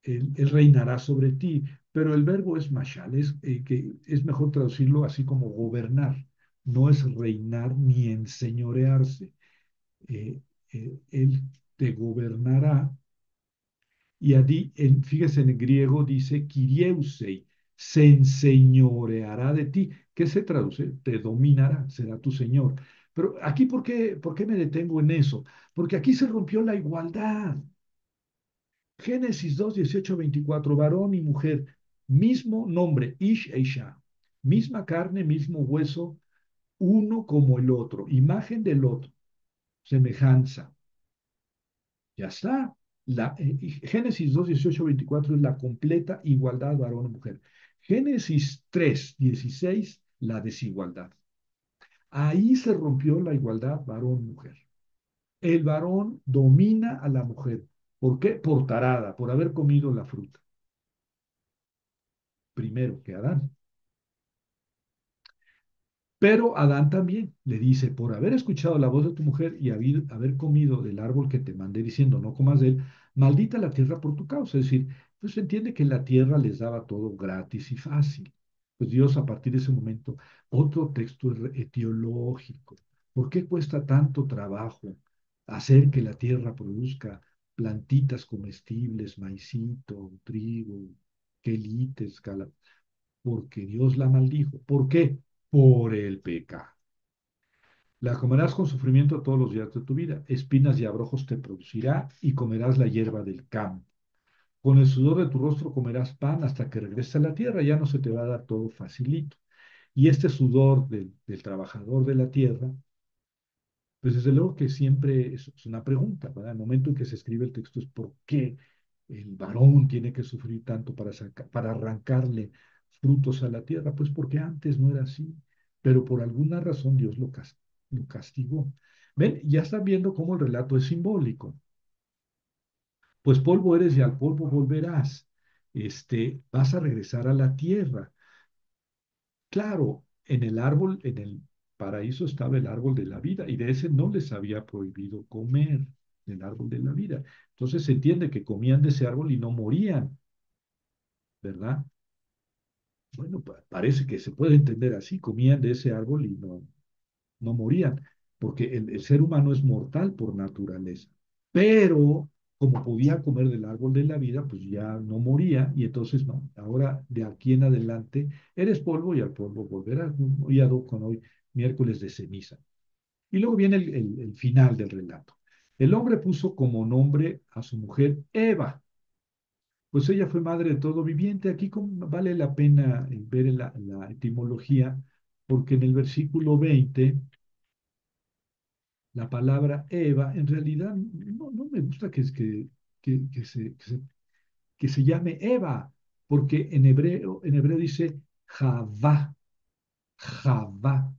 él reinará sobre ti. Pero el verbo es mashal, que es mejor traducirlo así como gobernar. No es reinar ni enseñorearse. Él te gobernará. Y fíjese, en el griego dice Kyrieusein, se enseñoreará de ti. ¿Qué se traduce? Te dominará, será tu señor. Pero aquí, por qué me detengo en eso? Porque aquí se rompió la igualdad. Génesis 2, 18, 24, varón y mujer, mismo nombre, Ish e Isha, misma carne, mismo hueso, uno como el otro, imagen del otro, semejanza. Ya está. Génesis 2, 18, 24 es la completa igualdad varón-mujer. Génesis 3, 16, la desigualdad. Ahí se rompió la igualdad varón-mujer. El varón domina a la mujer. ¿Por qué? Por tarada, por haber comido la fruta. Primero que Adán. Pero Adán también le dice, por haber escuchado la voz de tu mujer y haber comido del árbol que te mandé diciendo, no comas de él, maldita la tierra por tu causa. Es decir, pues se entiende que la tierra les daba todo gratis y fácil. Pues Dios a partir de ese momento, otro texto etiológico. ¿Por qué cuesta tanto trabajo hacer que la tierra produzca plantitas comestibles, maicito, trigo, quelites, porque Dios la maldijo? ¿Por qué? Por el pecado. La comerás con sufrimiento todos los días de tu vida. Espinas y abrojos te producirá y comerás la hierba del campo. Con el sudor de tu rostro comerás pan hasta que regreses a la tierra. Ya no se te va a dar todo facilito. Y este sudor del trabajador de la tierra, pues desde luego que siempre es una pregunta, ¿verdad? El momento en que se escribe el texto es ¿por qué el varón tiene que sufrir tanto para arrancarle frutos a la tierra? Pues porque antes no era así, pero por alguna razón Dios lo castigó. ¿Ven? Ya están viendo cómo el relato es simbólico. Pues polvo eres y al polvo volverás. Vas a regresar a la tierra. Claro, en el árbol, en el paraíso estaba el árbol de la vida y de ese no les había prohibido comer, del árbol de la vida. Entonces se entiende que comían de ese árbol y no morían, ¿verdad? Bueno, parece que se puede entender así, comían de ese árbol y no morían, porque el ser humano es mortal por naturaleza. Pero como podía comer del árbol de la vida, pues ya no moría y entonces no. Ahora de aquí en adelante eres polvo y al polvo volverás. Hoy con hoy, miércoles de ceniza. Y luego viene el final del relato. El hombre puso como nombre a su mujer Eva, pues ella fue madre de todo viviente. Aquí vale la pena ver la etimología, porque en el versículo 20 la palabra Eva, en realidad no me gusta que se llame Eva, porque en hebreo dice Javá, Javá.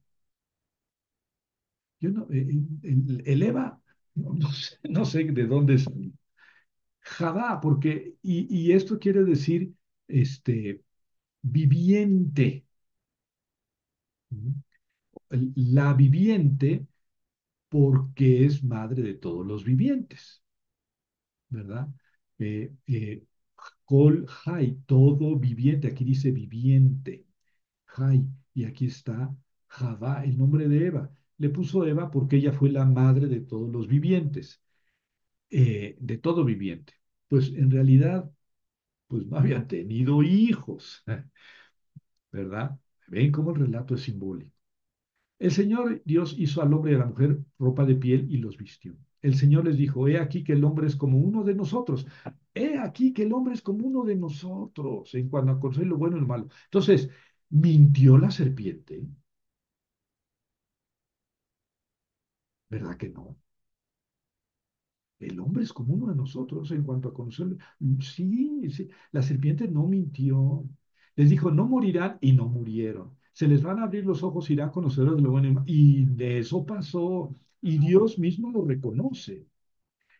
Yo no, el Eva, no sé de dónde es Javá, porque, y esto quiere decir viviente. La viviente porque es madre de todos los vivientes, ¿verdad? Kol Hay, todo viviente, aquí dice viviente, Hay, y aquí está Javá, el nombre de Eva. Le puso Eva porque ella fue la madre de todos los vivientes, de todo viviente. Pues en realidad, pues no habían tenido hijos, ¿verdad? Ven cómo el relato es simbólico. El Señor Dios hizo al hombre y a la mujer ropa de piel y los vistió. El Señor les dijo, he aquí que el hombre es como uno de nosotros. He aquí que el hombre es como uno de nosotros en cuanto a conocer lo bueno y lo malo. Entonces, mintió la serpiente, ¿verdad que no? El hombre es como uno de nosotros en cuanto a conocer. Sí, sí, la serpiente no mintió. Les dijo, no morirán y no murieron. Se les van a abrir los ojos, irán conocedores de lo bueno y malo. Y de eso pasó. Y Dios mismo lo reconoce.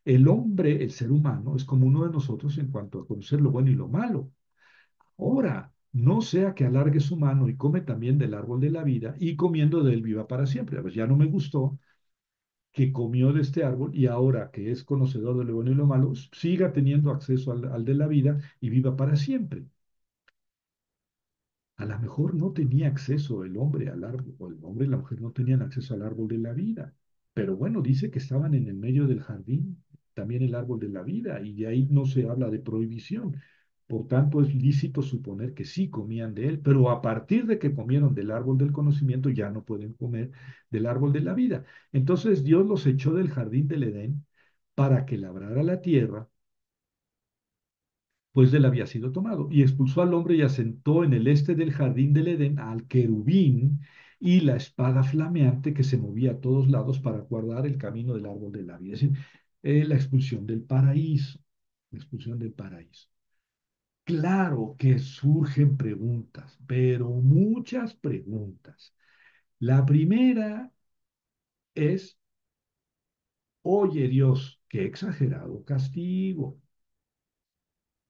El hombre, el ser humano, es como uno de nosotros en cuanto a conocer lo bueno y lo malo. Ahora, no sea que alargue su mano y come también del árbol de la vida y comiendo de él viva para siempre. A ver, ya no me gustó que comió de este árbol y ahora que es conocedor de lo bueno y lo malo, siga teniendo acceso al de la vida y viva para siempre. A lo mejor no tenía acceso el hombre al árbol, o el hombre y la mujer no tenían acceso al árbol de la vida. Pero bueno, dice que estaban en el medio del jardín, también el árbol de la vida, y de ahí no se habla de prohibición. Por tanto, es lícito suponer que sí comían de él, pero a partir de que comieron del árbol del conocimiento ya no pueden comer del árbol de la vida. Entonces Dios los echó del jardín del Edén para que labrara la tierra, pues de él había sido tomado, y expulsó al hombre y asentó en el este del jardín del Edén al querubín y la espada flameante que se movía a todos lados para guardar el camino del árbol de la vida. Es decir, la expulsión del paraíso, la expulsión del paraíso. Claro que surgen preguntas, pero muchas preguntas. La primera es, oye Dios, qué exagerado castigo,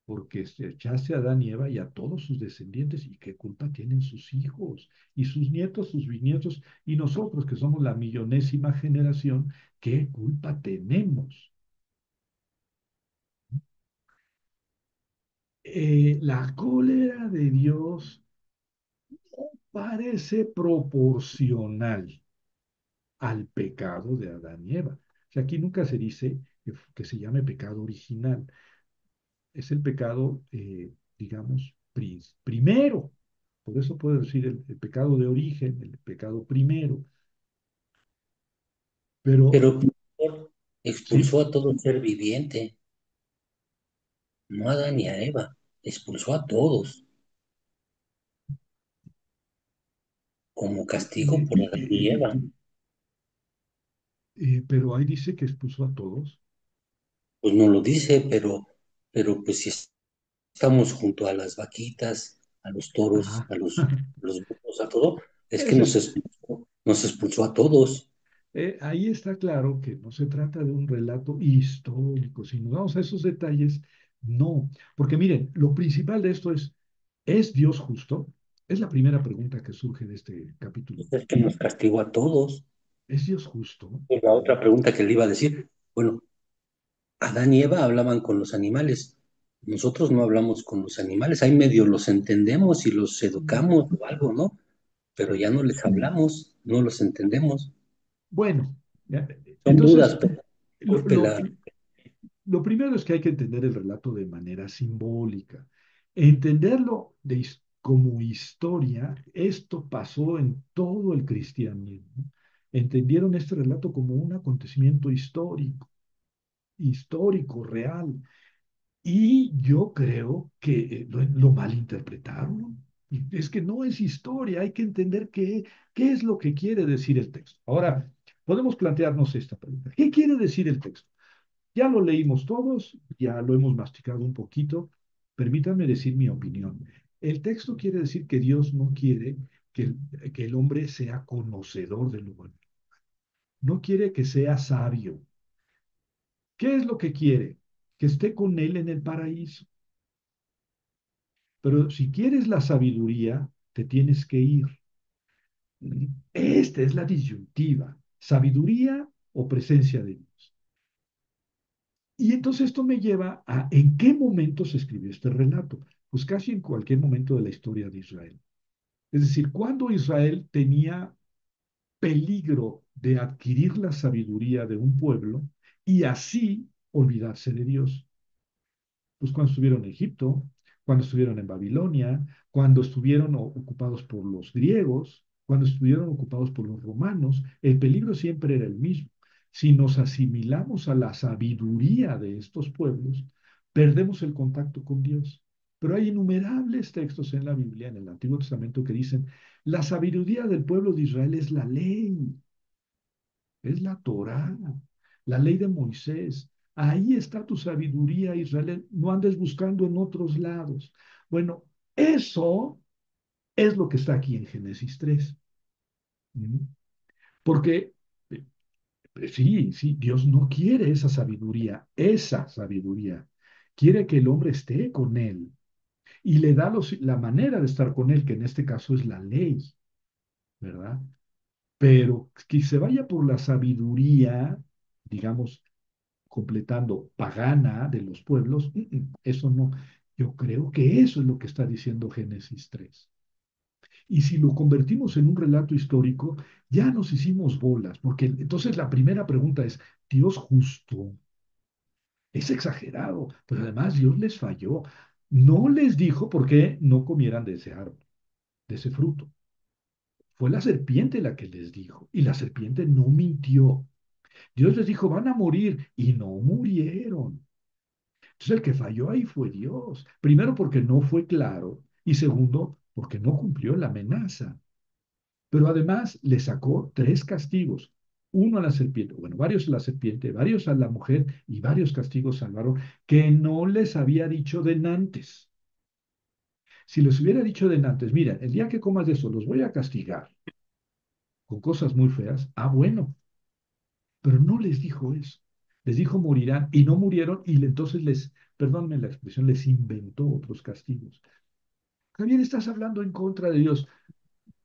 porque se echaste a Adán y Eva y a todos sus descendientes, y qué culpa tienen sus hijos, y sus nietos, sus bisnietos, y nosotros que somos la millonésima generación, qué culpa tenemos. La cólera de Dios parece proporcional al pecado de Adán y Eva. O sea, aquí nunca se dice que se llame pecado original. Es el pecado, digamos, primero. Por eso puedo decir el pecado de origen, el pecado primero. Pero, Pero sí, expulsó a todo ser viviente, no a Adán ni a Eva, expulsó a todos como castigo por Adán y Eva. pero ahí dice que expulsó a todos. Pues no lo dice, pero pues si estamos junto a las vaquitas, a los toros, Ah, a los burros, a todo, es que es el, nos expulsó a todos. ahí está claro que no se trata de un relato histórico. Si nos vamos a esos detalles, no. Porque miren, lo principal de esto ¿es Dios justo? Es la primera pregunta que surge de este capítulo. Es que nos castigó a todos. ¿Es Dios justo? Y la otra pregunta que le iba a decir, bueno, Adán y Eva hablaban con los animales. Nosotros no hablamos con los animales. Ahí medio los entendemos y los educamos o algo, ¿no? Pero ya no les hablamos, no los entendemos. Bueno, ya, Son dudas, entonces, pero lo, disculpe lo, la... lo primero es que hay que entender el relato de manera simbólica. Entenderlo como historia, esto pasó en todo el cristianismo. Entendieron este relato como un acontecimiento histórico, real. Y yo creo que lo malinterpretaron. Es que no es historia, hay que entender qué es lo que quiere decir el texto. Ahora, podemos plantearnos esta pregunta. ¿Qué quiere decir el texto? Ya lo leímos todos, ya lo hemos masticado un poquito. Permítanme decir mi opinión. El texto quiere decir que Dios no quiere que el hombre sea conocedor de lo bueno. No quiere que sea sabio. ¿Qué es lo que quiere? Que esté con él en el paraíso. Pero si quieres la sabiduría, te tienes que ir. Esta es la disyuntiva, sabiduría o presencia de Dios. Y entonces esto me lleva a ¿en qué momento se escribió este relato? Pues casi en cualquier momento de la historia de Israel. Es decir, cuando Israel tenía peligro de adquirir la sabiduría de un pueblo y así olvidarse de Dios. Pues cuando estuvieron en Egipto, cuando estuvieron en Babilonia, cuando estuvieron ocupados por los griegos, cuando estuvieron ocupados por los romanos, el peligro siempre era el mismo. Si nos asimilamos a la sabiduría de estos pueblos, perdemos el contacto con Dios. Pero hay innumerables textos en la Biblia, en el Antiguo Testamento, que dicen, la sabiduría del pueblo de Israel es la ley, es la Torá, la ley de Moisés. Ahí está tu sabiduría, Israel. No andes buscando en otros lados. Bueno, eso es lo que está aquí en Génesis 3. ¿Mm? Porque sí, sí, Dios no quiere esa sabiduría, esa sabiduría. Quiere que el hombre esté con él y le da la manera de estar con él, que en este caso es la ley, ¿verdad? Pero que se vaya por la sabiduría, digamos, completando pagana de los pueblos, eso no. Yo creo que eso es lo que está diciendo Génesis 3. Y si lo convertimos en un relato histórico, ya nos hicimos bolas, porque entonces la primera pregunta es, ¿Dios justo? Es exagerado, pero además Dios les falló. No les dijo por qué no comieran de ese árbol, de ese fruto. Fue la serpiente la que les dijo, y la serpiente no mintió. Dios les dijo, van a morir, y no murieron. Entonces el que falló ahí fue Dios. Primero porque no fue claro, y segundo porque no cumplió la amenaza. Pero además le sacó tres castigos. Uno a la serpiente, bueno, varios a la serpiente, varios a la mujer y varios castigos al varón que no les había dicho de antes. Si les hubiera dicho de antes, mira, el día que comas de eso los voy a castigar con cosas muy feas, bueno, pero no les dijo eso. Les dijo morirán y no murieron y entonces perdónenme la expresión, les inventó otros castigos. Javier, estás hablando en contra de Dios.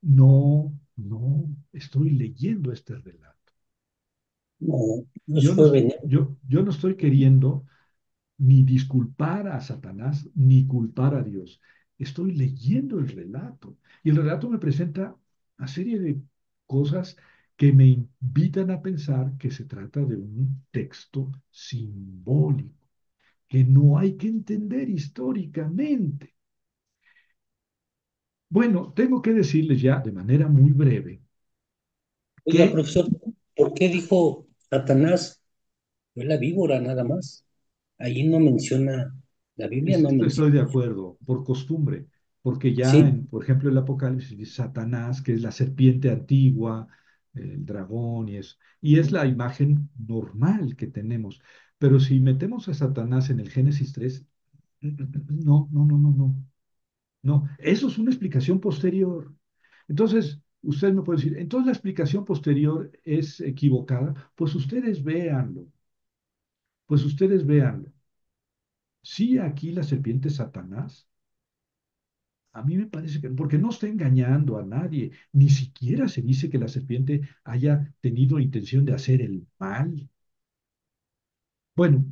No, no, estoy leyendo este relato. No, Dios fue benévolo. Yo no estoy queriendo ni disculpar a Satanás ni culpar a Dios. Estoy leyendo el relato y el relato me presenta una serie de cosas que me invitan a pensar que se trata de un texto simbólico, que no hay que entender históricamente. Bueno, tengo que decirles ya de manera muy breve Oiga, que profesor, ¿por qué dijo Satanás? Fue la víbora nada más. Ahí no menciona, la Biblia no estoy menciona. de acuerdo, por costumbre, porque ya, Sí, por ejemplo, el Apocalipsis dice Satanás, que es la serpiente antigua, el dragón y eso, y es la imagen normal que tenemos. Pero si metemos a Satanás en el Génesis 3, no, no, no, no, no, no, eso es una explicación posterior. Entonces, usted me puede decir, entonces la explicación posterior es equivocada, pues ustedes véanlo. Sí, aquí la serpiente es Satanás. A mí me parece que, porque no está engañando a nadie, ni siquiera se dice que la serpiente haya tenido intención de hacer el mal. Bueno,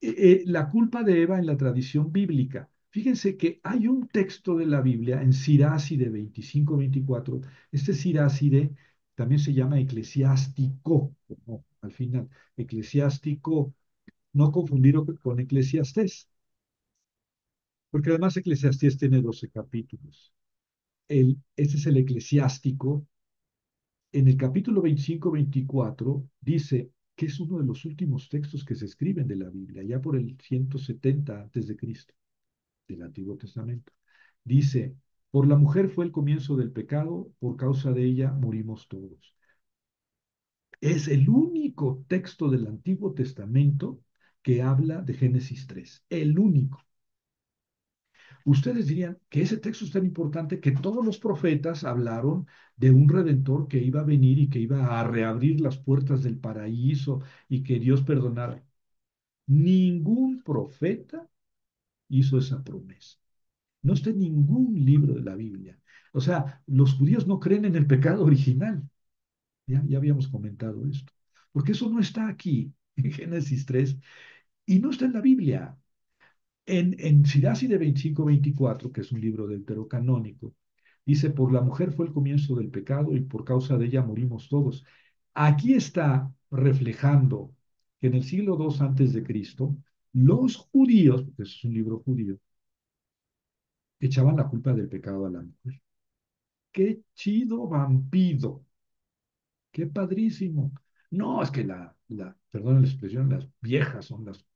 la culpa de Eva en la tradición bíblica. Fíjense que hay un texto de la Biblia en Siráside 25-24. Este Siráside también se llama eclesiástico, como al final, eclesiástico, no confundirlo con eclesiastés, porque además eclesiastés tiene 12 capítulos. Este es el eclesiástico. En el capítulo 25-24 dice que es uno de los últimos textos que se escriben de la Biblia, ya por el 170 antes de Cristo, del Antiguo Testamento. Dice, por la mujer fue el comienzo del pecado, por causa de ella morimos todos. Es el único texto del Antiguo Testamento que habla de Génesis 3, el único. Ustedes dirían que ese texto es tan importante que todos los profetas hablaron de un redentor que iba a venir y que iba a reabrir las puertas del paraíso y que Dios perdonara. Ningún profeta hizo esa promesa. No está en ningún libro de la Biblia. O sea, los judíos no creen en el pecado original. Ya habíamos comentado esto. Porque eso no está aquí en Génesis 3 y no está en la Biblia. En Sirach de 25-24, que es un libro deuterocanónico, dice, por la mujer fue el comienzo del pecado y por causa de ella morimos todos. Aquí está reflejando que en el siglo II antes de Cristo, los judíos, porque es un libro judío, echaban la culpa del pecado a la mujer. ¡Qué chido vampido! ¡Qué padrísimo! No, es que perdón la expresión, las viejas son las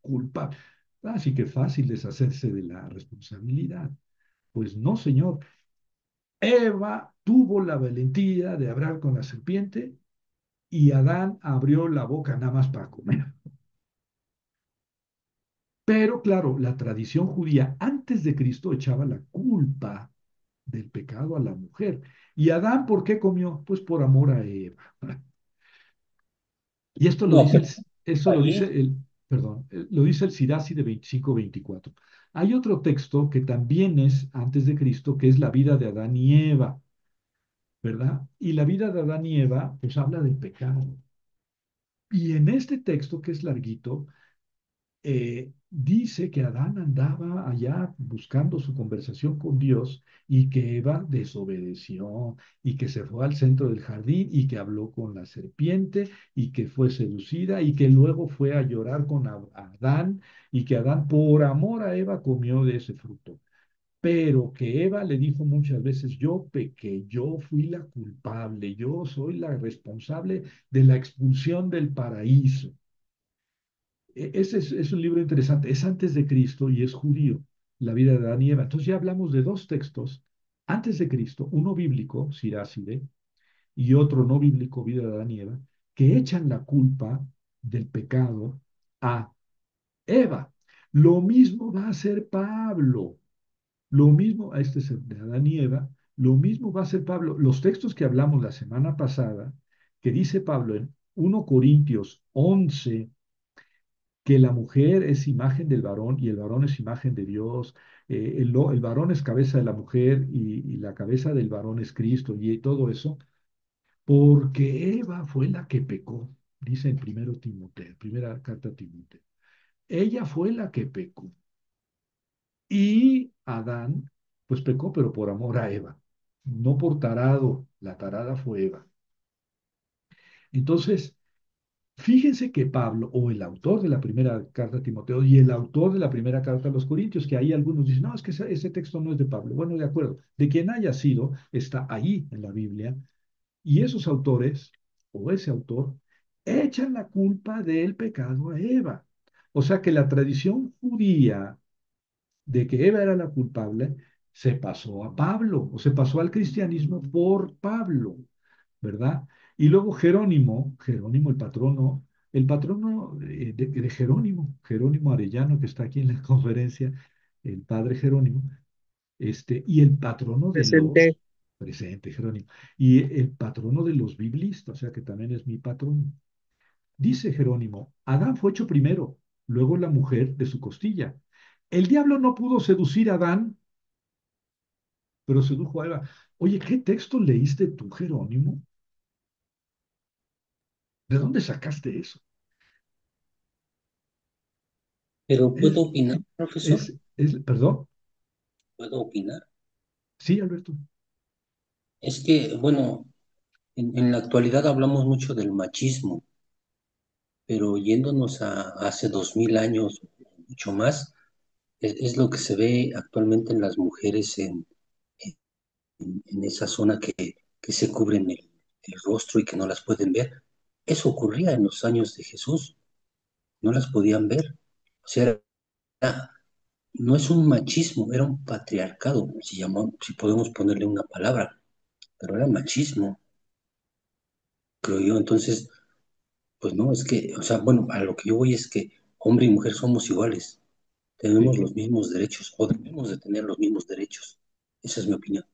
culpables. Así que fácil deshacerse de la responsabilidad. Pues no, señor. Eva tuvo la valentía de hablar con la serpiente y Adán abrió la boca nada más para comer. Pero claro, la tradición judía antes de Cristo echaba la culpa del pecado a la mujer. ¿Y Adán por qué comió? Pues por amor a Eva. Y esto lo no, dice pero ahí, perdón, lo dice el Sirasi de 25-24. Hay otro texto que también es antes de Cristo, que es la vida de Adán y Eva. ¿Verdad? Y la vida de Adán y Eva, pues habla del pecado. Y en este texto, que es larguito, dice que Adán andaba allá buscando su conversación con Dios y que Eva desobedeció y que se fue al centro del jardín y que habló con la serpiente y que fue seducida y que luego fue a llorar con Adán y que Adán por amor a Eva comió de ese fruto. Pero que Eva le dijo muchas veces, yo pequé, yo fui la culpable, yo soy la responsable de la expulsión del paraíso. Ese es un libro interesante, es antes de Cristo y es judío, la vida de Adán y Eva. Entonces ya hablamos de dos textos antes de Cristo, uno bíblico, Siráside, y otro no bíblico, vida de Adán y Eva, que echan la culpa del pecado a Eva. Lo mismo va a hacer Pablo, lo mismo, a este es el de Adán y Eva, lo mismo va a hacer Pablo. Los textos que hablamos la semana pasada, que dice Pablo en 1 Corintios 11 que la mujer es imagen del varón y el varón es imagen de Dios, el varón es cabeza de la mujer y la cabeza del varón es Cristo y todo eso, porque Eva fue la que pecó, dice en primero Timoteo, primera carta a Timoteo. Ella fue la que pecó y Adán, pues pecó, pero por amor a Eva, no por tarado, la tarada fue Eva. Entonces, fíjense que Pablo, o el autor de la primera carta a Timoteo y el autor de la primera carta a los Corintios, que ahí algunos dicen, no, es que ese texto no es de Pablo. Bueno, de acuerdo, de quien haya sido, está ahí en la Biblia, y esos autores, o ese autor, echan la culpa del pecado a Eva. O sea que la tradición judía de que Eva era la culpable se pasó a Pablo, o se pasó al cristianismo por Pablo. ¿Verdad? Y luego Jerónimo el patrono de Jerónimo, Jerónimo Arellano, que está aquí en la conferencia, el padre Jerónimo, y el patrono de Presente. presente Jerónimo, y el patrono de los biblistas, o sea que también es mi patrono. Dice Jerónimo, Adán fue hecho primero, luego la mujer de su costilla. El diablo no pudo seducir a Adán, pero sedujo a Eva. Oye, ¿qué texto leíste tú, Jerónimo? ¿De dónde sacaste eso? Pero Es, ¿puedo opinar, profesor? Perdón, ¿Puedo opinar? sí, Alberto. Es que, bueno, en la actualidad hablamos mucho del machismo, pero yéndonos a hace 2000 años, mucho más, es lo que se ve actualmente en las mujeres en esa zona que se cubren el rostro y que no las pueden ver. Eso ocurría en los años de Jesús, no las podían ver. O sea, no es un machismo, era un patriarcado, si podemos ponerle una palabra, pero era machismo, creo yo. Entonces, pues no, es que, o sea, bueno, a lo que yo voy es que hombre y mujer somos iguales, tenemos Sí, los mismos derechos o debemos de tener los mismos derechos. Esa es mi opinión.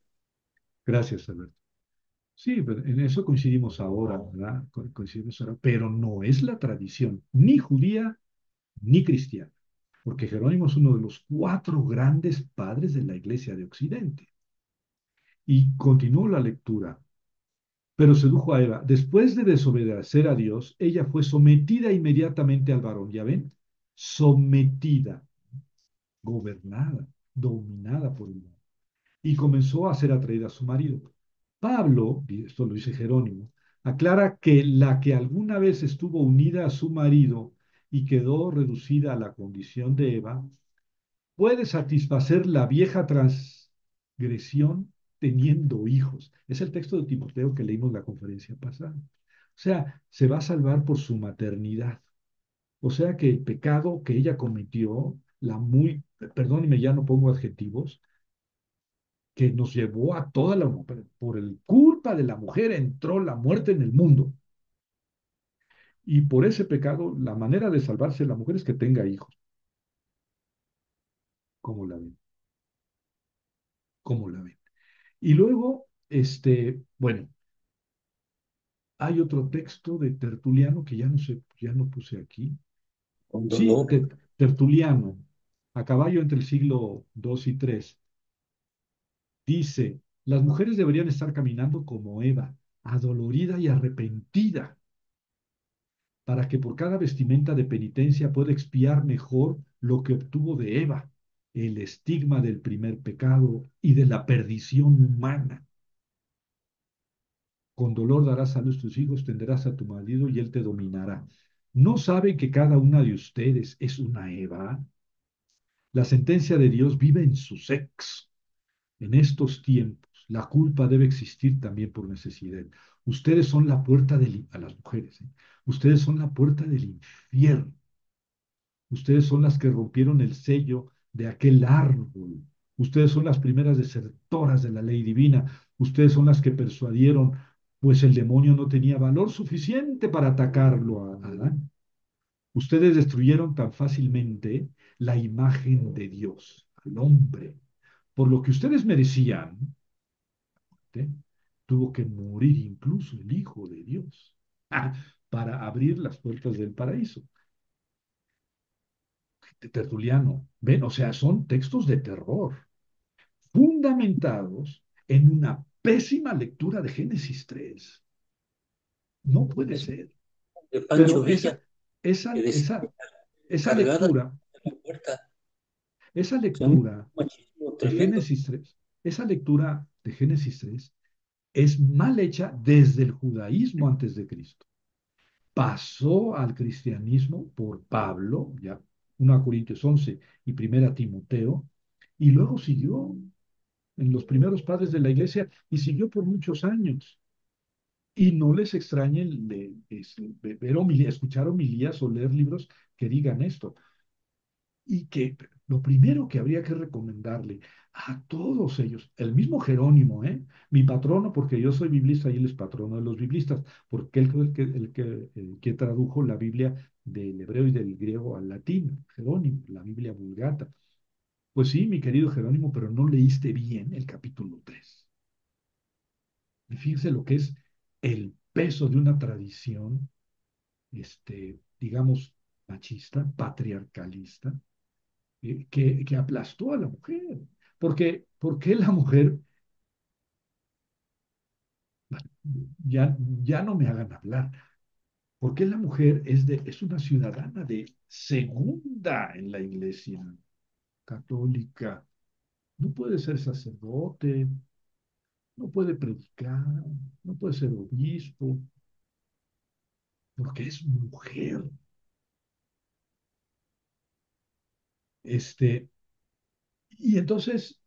gracias, Alberto. Sí, pero en eso coincidimos ahora, ¿verdad? Coincidimos ahora, pero no es la tradición, ni judía ni cristiana, porque Jerónimo es uno de los cuatro grandes padres de la Iglesia de Occidente. Y continuó la lectura, pero sedujo a Eva. Después de desobedecer a Dios, ella fue sometida inmediatamente al varón, ¿ya ven? Sometida, gobernada, dominada por el varón. Y comenzó a ser atraída a su marido. Pablo, y esto lo dice Jerónimo, aclara que la que alguna vez estuvo unida a su marido y quedó reducida a la condición de Eva, puede satisfacer la vieja transgresión teniendo hijos. Es el texto de Timoteo que leímos la conferencia pasada. O sea, se va a salvar por su maternidad. O sea que el pecado que ella cometió, perdóneme, ya no pongo adjetivos, que nos llevó a toda por el culpa de la mujer entró la muerte en el mundo. Y por ese pecado, la manera de salvarse de la mujer es que tenga hijos. ¿Cómo la ven? ¿Cómo la ven? Y luego, bueno, hay otro texto de Tertuliano que ya no sé, ya no puse aquí. Con Sí, dolor. Tertuliano, a caballo entre el siglo II y III, dice, las mujeres deberían estar caminando como Eva, adolorida y arrepentida. para que por cada vestimenta de penitencia pueda expiar mejor lo que obtuvo de Eva, el estigma del primer pecado y de la perdición humana. Con dolor darás a luz tus hijos, tenderás a tu marido y él te dominará. ¿No sabe que cada una de ustedes es una Eva? La sentencia de Dios vive en su sexo. En estos tiempos, la culpa debe existir también por necesidad. Ustedes son la puerta del, a las mujeres, ¿eh? Ustedes son la puerta del infierno. Ustedes son las que rompieron el sello de aquel árbol. Ustedes son las primeras desertoras de la ley divina. Ustedes son las que persuadieron, pues el demonio no tenía valor suficiente para atacarlo a Adán. Ustedes destruyeron tan fácilmente la imagen de Dios, al hombre. Por lo que ustedes merecían, ¿eh? Tuvo que morir incluso el Hijo de Dios para abrir las puertas del paraíso. Tertuliano, ven, o sea, son textos de terror, fundamentados en una pésima lectura de Génesis 3. No puede Es ser. de Pancho Pero Villa, esa, que decía esa, esa cargada lectura, de la puerta. esa Son un lectura machismo de tremendo. Génesis 3, esa lectura de Génesis 3 es mal hecha desde el judaísmo antes de Cristo. Pasó al cristianismo por Pablo, ya 1 Corintios 11 y 1 Timoteo, y luego siguió en los primeros padres de la iglesia y siguió por muchos años. Y no les extrañe escuchar homilías o leer libros que digan esto. Y que lo primero que habría que recomendarle a todos ellos, el mismo Jerónimo, mi patrono, porque yo soy biblista y él es patrono de los biblistas, porque él fue el que tradujo la Biblia del hebreo y del griego al latín, Jerónimo, la Biblia Vulgata. Pues sí, mi querido Jerónimo, pero no leíste bien el capítulo 3. Y fíjense lo que es el peso de una tradición, digamos, machista, patriarcalista, que aplastó a la mujer. ¿Por qué la mujer, bueno, ya no me hagan hablar, por qué la mujer es una ciudadana de segunda en la iglesia católica? No puede ser sacerdote, no puede predicar, no puede ser obispo, porque es mujer. Este, y entonces,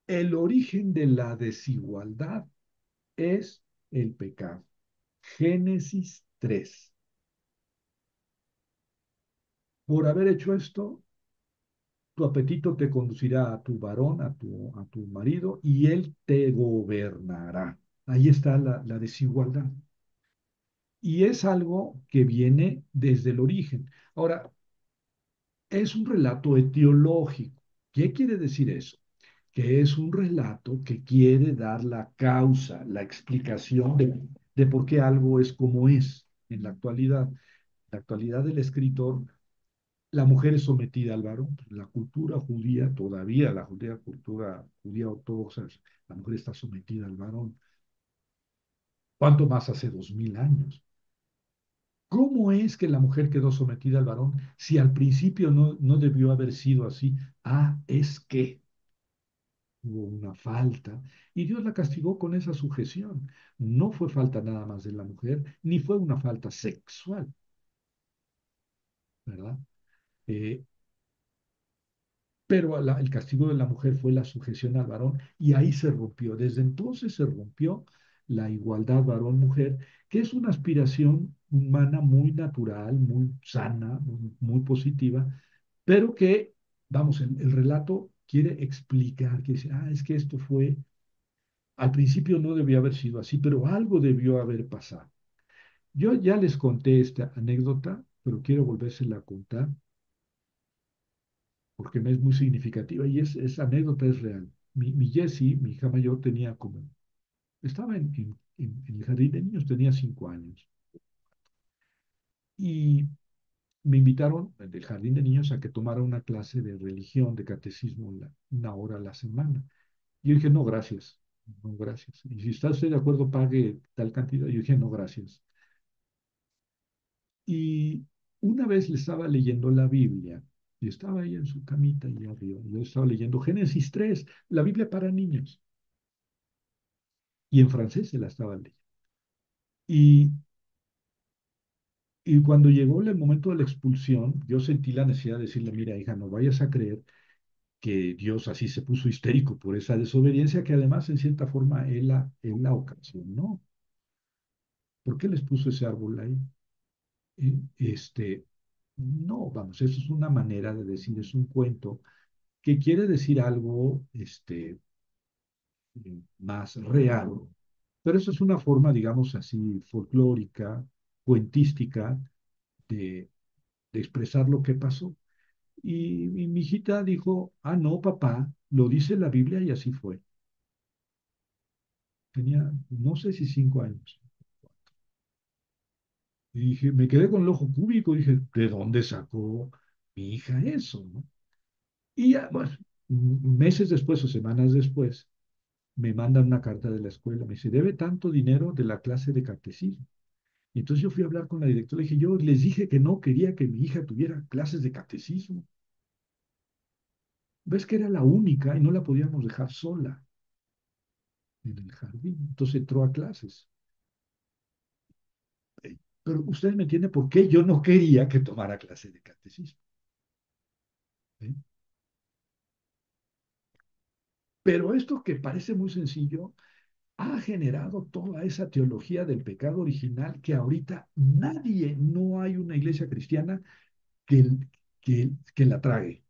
el origen de la desigualdad es el pecado. Génesis 3. Por haber hecho esto, tu apetito te conducirá a tu varón, a tu marido, y él te gobernará. Ahí está la desigualdad. Y es algo que viene desde el origen. Ahora, es un relato etiológico. ¿Qué quiere decir eso? Que es un relato que quiere dar la causa, la explicación de por qué algo es como es en la actualidad. En la actualidad del escritor, la mujer es sometida al varón. La cultura judía, todavía la cultura judía ortodoxa, la mujer está sometida al varón. ¿Cuánto más hace 2000 años? ¿Cómo es que la mujer quedó sometida al varón si al principio no debió haber sido así? Es que hubo una falta y Dios la castigó con esa sujeción. No fue falta nada más de la mujer, ni fue una falta sexual, ¿verdad? Eh, pero el castigo de la mujer fue la sujeción al varón y ahí se rompió. Desde entonces se rompió la igualdad varón-mujer, que es una aspiración humana muy natural, muy sana, muy positiva, pero que, vamos, el relato quiere explicar, que dice, es que esto fue, al principio no debió haber sido así, pero algo debió haber pasado. Yo ya les conté esta anécdota, pero quiero volvérsela a contar porque me es muy significativa y esa anécdota es real. Mi Jessie, mi hija mayor, estaba en el jardín de niños, tenía 5 años. Y me invitaron del jardín de niños a que tomara una clase de religión, de catecismo, una hora a la semana. Y yo dije, no, gracias, no, gracias. Y si está usted de acuerdo, pague tal cantidad. Yo dije, no, gracias. Y una vez le estaba leyendo la Biblia, y estaba ahí en su camita y arriba, y yo estaba leyendo Génesis 3, la Biblia para niños, y en francés se la estaba leyendo. Y, y cuando llegó el momento de la expulsión, yo sentí la necesidad de decirle, mira, hija, no vayas a creer que Dios así se puso histérico por esa desobediencia que además en cierta forma él la ocasionó. ¿Por qué les puso ese árbol ahí? Este, no, vamos, eso es una manera de decir, es un cuento que quiere decir algo más real, pero eso es una forma, digamos así, folclórica, cuentística de, de expresar lo que pasó. Y mi hijita dijo, ah, no, papá, lo dice la Biblia y así fue. Tenía, no sé si 5 años. Y dije, me quedé con el ojo cúbico, dije, ¿de dónde sacó mi hija eso, no? Y ya, bueno, meses después o semanas después, me mandan una carta de la escuela, me dice, debe tanto dinero de la clase de catecismo. Y entonces yo fui a hablar con la directora y dije, yo les dije que no quería que mi hija tuviera clases de catecismo. Ves que era la única y no la podíamos dejar sola en el jardín. Entonces entró a clases. Pero usted me entiende por qué yo no quería que tomara clase de catecismo. ¿Sí? Pero esto que parece muy sencillo ha generado toda esa teología del pecado original que ahorita nadie, no hay una iglesia cristiana que, que la trague.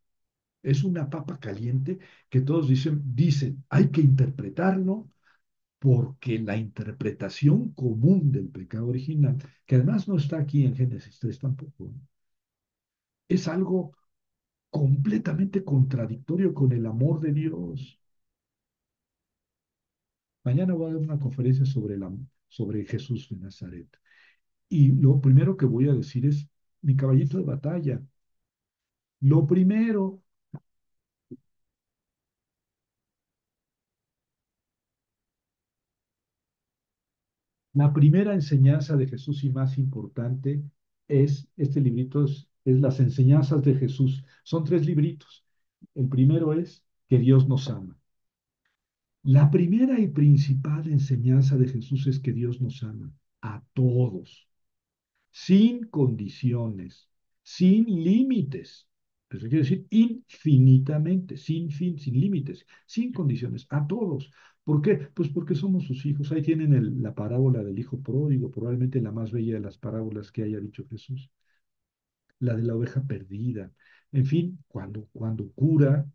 Es una papa caliente que todos dicen, hay que interpretarlo porque la interpretación común del pecado original, que además no está aquí en Génesis 3 tampoco, ¿no? Es algo completamente contradictorio con el amor de Dios. Mañana voy a dar una conferencia sobre Jesús de Nazaret. Y lo primero que voy a decir es mi caballito de batalla. Lo primero, la primera enseñanza de Jesús y más importante es, este librito es Las enseñanzas de Jesús. Son 3 libritos. El primero es que Dios nos ama. La primera y principal enseñanza de Jesús es que Dios nos ama a todos, sin condiciones, sin límites. Eso quiere decir infinitamente, sin fin, sin límites, sin condiciones, a todos. ¿Por qué? Pues porque somos sus hijos. Ahí tienen la parábola del hijo pródigo, probablemente la más bella de las parábolas que haya dicho Jesús, la de la oveja perdida. En fin, cuando cura,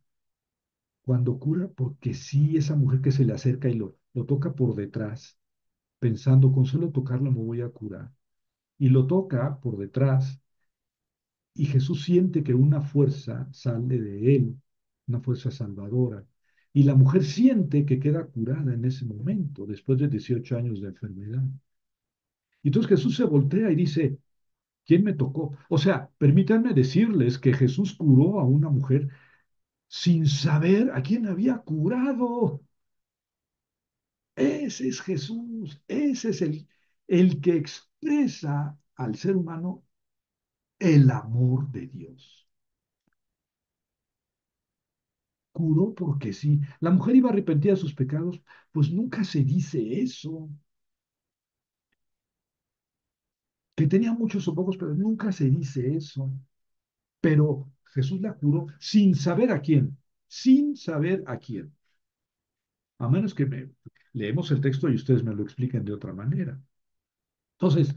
porque sí, esa mujer que se le acerca y lo toca por detrás, pensando, con solo tocarlo me voy a curar. Y lo toca por detrás y Jesús siente que una fuerza sale de él, una fuerza salvadora. Y la mujer siente que queda curada en ese momento, después de 18 años de enfermedad. Y entonces Jesús se voltea y dice, ¿quién me tocó? O sea, permítanme decirles que Jesús curó a una mujer sin saber a quién había curado. Ese es Jesús, ese es el que expresa al ser humano el amor de Dios. Curó porque sí. La mujer iba arrepentida de sus pecados, pues nunca se dice eso. Que tenía muchos o pocos, pero nunca se dice eso. Pero Jesús la curó sin saber a quién, sin saber a quién. A menos que leemos el texto y ustedes me lo expliquen de otra manera. Entonces,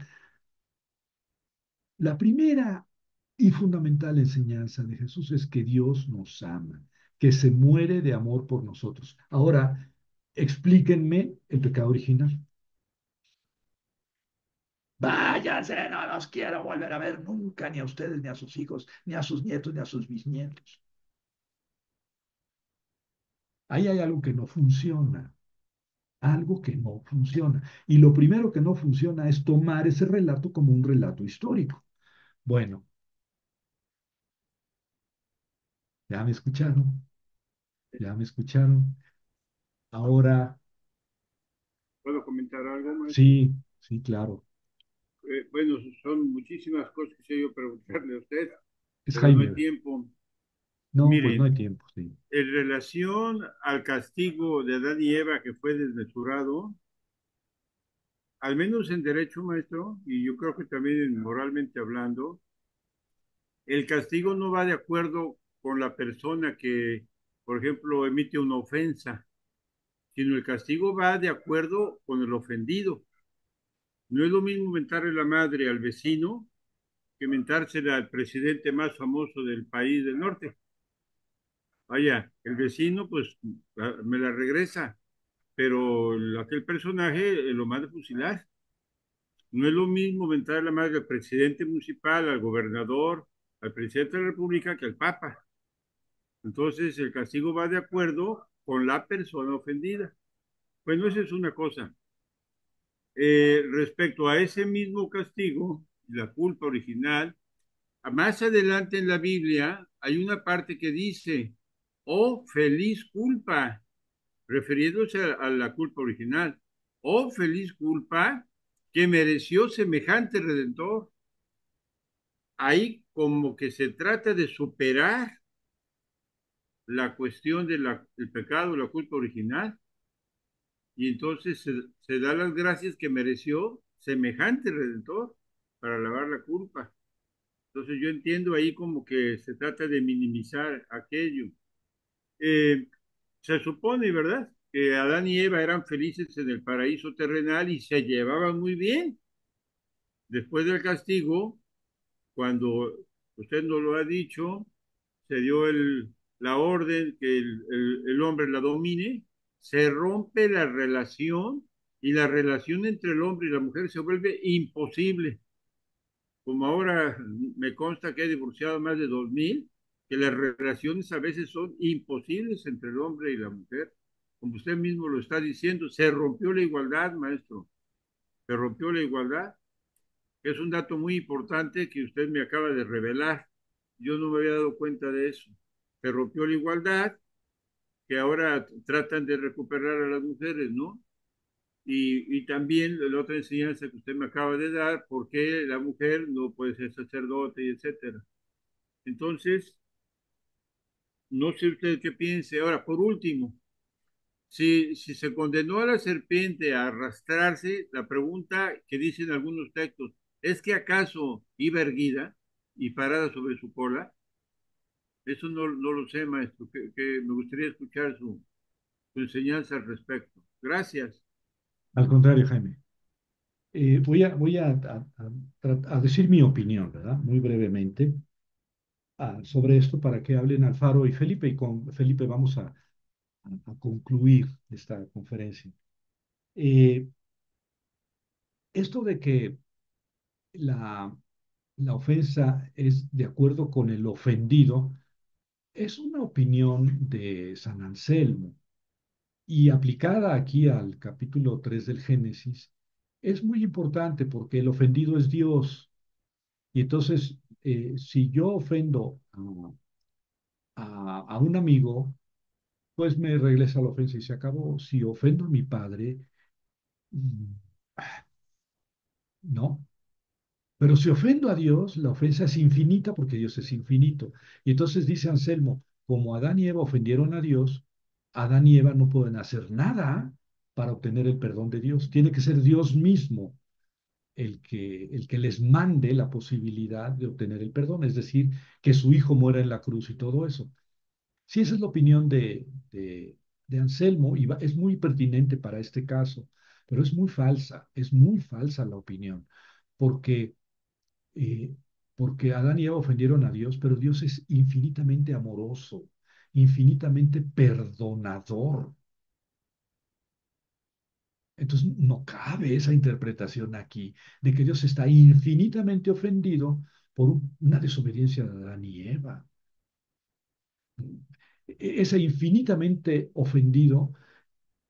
la primera y fundamental enseñanza de Jesús es que Dios nos ama, que se muere de amor por nosotros. Ahora, explíquenme el pecado original. Váyanse, no los quiero volver a ver nunca, ni a ustedes, ni a sus hijos, ni a sus nietos, ni a sus bisnietos. Ahí hay algo que no funciona, algo que no funciona. Y lo primero que no funciona es tomar ese relato como un relato histórico. Bueno, ya me escucharon, ya me escucharon. Ahora, ¿Puedo comentar algo, maestro? sí, sí, claro. bueno, son muchísimas cosas que sé yo preguntarle a usted, Es pero no hay Jaime. tiempo. No, pues no hay Miren, tiempo, sí. en relación al castigo de Adán y Eva que fue desmesurado, al menos en derecho, maestro, y yo creo que también moralmente hablando, el castigo no va de acuerdo con la persona que, por ejemplo, emite una ofensa, sino el castigo va de acuerdo con el ofendido. No es lo mismo mentarle la madre al vecino que mentársela al presidente más famoso del país del norte. Vaya, el vecino pues me la regresa, pero aquel personaje lo manda a fusilar. No es lo mismo mentar la madre al presidente municipal, al gobernador, al presidente de la República que al Papa. Entonces el castigo va de acuerdo con la persona ofendida. Bueno, esa es una cosa. Respecto a ese mismo castigo, la culpa original, más adelante en la Biblia hay una parte que dice, oh feliz culpa, refiriéndose a la culpa original, oh feliz culpa que mereció semejante redentor. Ahí como que se trata de superar la cuestión del pecado, la culpa original, y entonces se da las gracias que mereció semejante redentor para lavar la culpa. Entonces yo entiendo ahí como que se trata de minimizar aquello. Eh, Se supone, ¿verdad? Que Adán y Eva eran felices en el paraíso terrenal y se llevaban muy bien. Después del castigo, cuando usted nos lo ha dicho, se dio la orden que el hombre la domine, se rompe la relación y la relación entre el hombre y la mujer se vuelve imposible. Como ahora me consta que he divorciado más de 2000, que las relaciones a veces son imposibles entre el hombre y la mujer. Como usted mismo lo está diciendo, se rompió la igualdad, maestro, se rompió la igualdad. Es un dato muy importante que usted me acaba de revelar. Yo no me había dado cuenta de eso. Se rompió la igualdad, que ahora tratan de recuperar a las mujeres, ¿no? Y también la otra enseñanza que usted me acaba de dar, por qué la mujer no puede ser sacerdote, y etcétera. Entonces, no sé usted qué piense. Ahora, por último, si se condenó a la serpiente a arrastrarse, la pregunta que dicen algunos textos, ¿es que acaso iba erguida y parada sobre su cola? Eso no lo sé, maestro, que me gustaría escuchar su enseñanza al respecto. Gracias. Al contrario, Jaime. Voy a decir mi opinión, ¿verdad? Muy brevemente, sobre esto para que hablen Alfaro y Felipe, y con Felipe vamos a concluir esta conferencia. Eh, Esto de que la, la ofensa es de acuerdo con el ofendido es una opinión de San Anselmo y aplicada aquí al capítulo 3 del Génesis es muy importante porque el ofendido es Dios. Y entonces, si yo ofendo a un amigo, pues me regresa la ofensa y se acabó. Si ofendo a mi padre, mm, no. Pero si ofendo a Dios, la ofensa es infinita porque Dios es infinito. Y entonces dice Anselmo, como Adán y Eva ofendieron a Dios, Adán y Eva no pueden hacer nada para obtener el perdón de Dios. Tiene que ser Dios mismo el que les mande la posibilidad de obtener el perdón, es decir, que su hijo muera en la cruz y todo eso. Sí, esa es la opinión de Anselmo y es muy pertinente para este caso, pero es muy falsa la opinión, porque, eh, porque Adán y Eva ofendieron a Dios, pero Dios es infinitamente amoroso, infinitamente perdonador. Entonces no cabe esa interpretación aquí de que Dios está infinitamente ofendido por una desobediencia de Adán y Eva. Ese infinitamente ofendido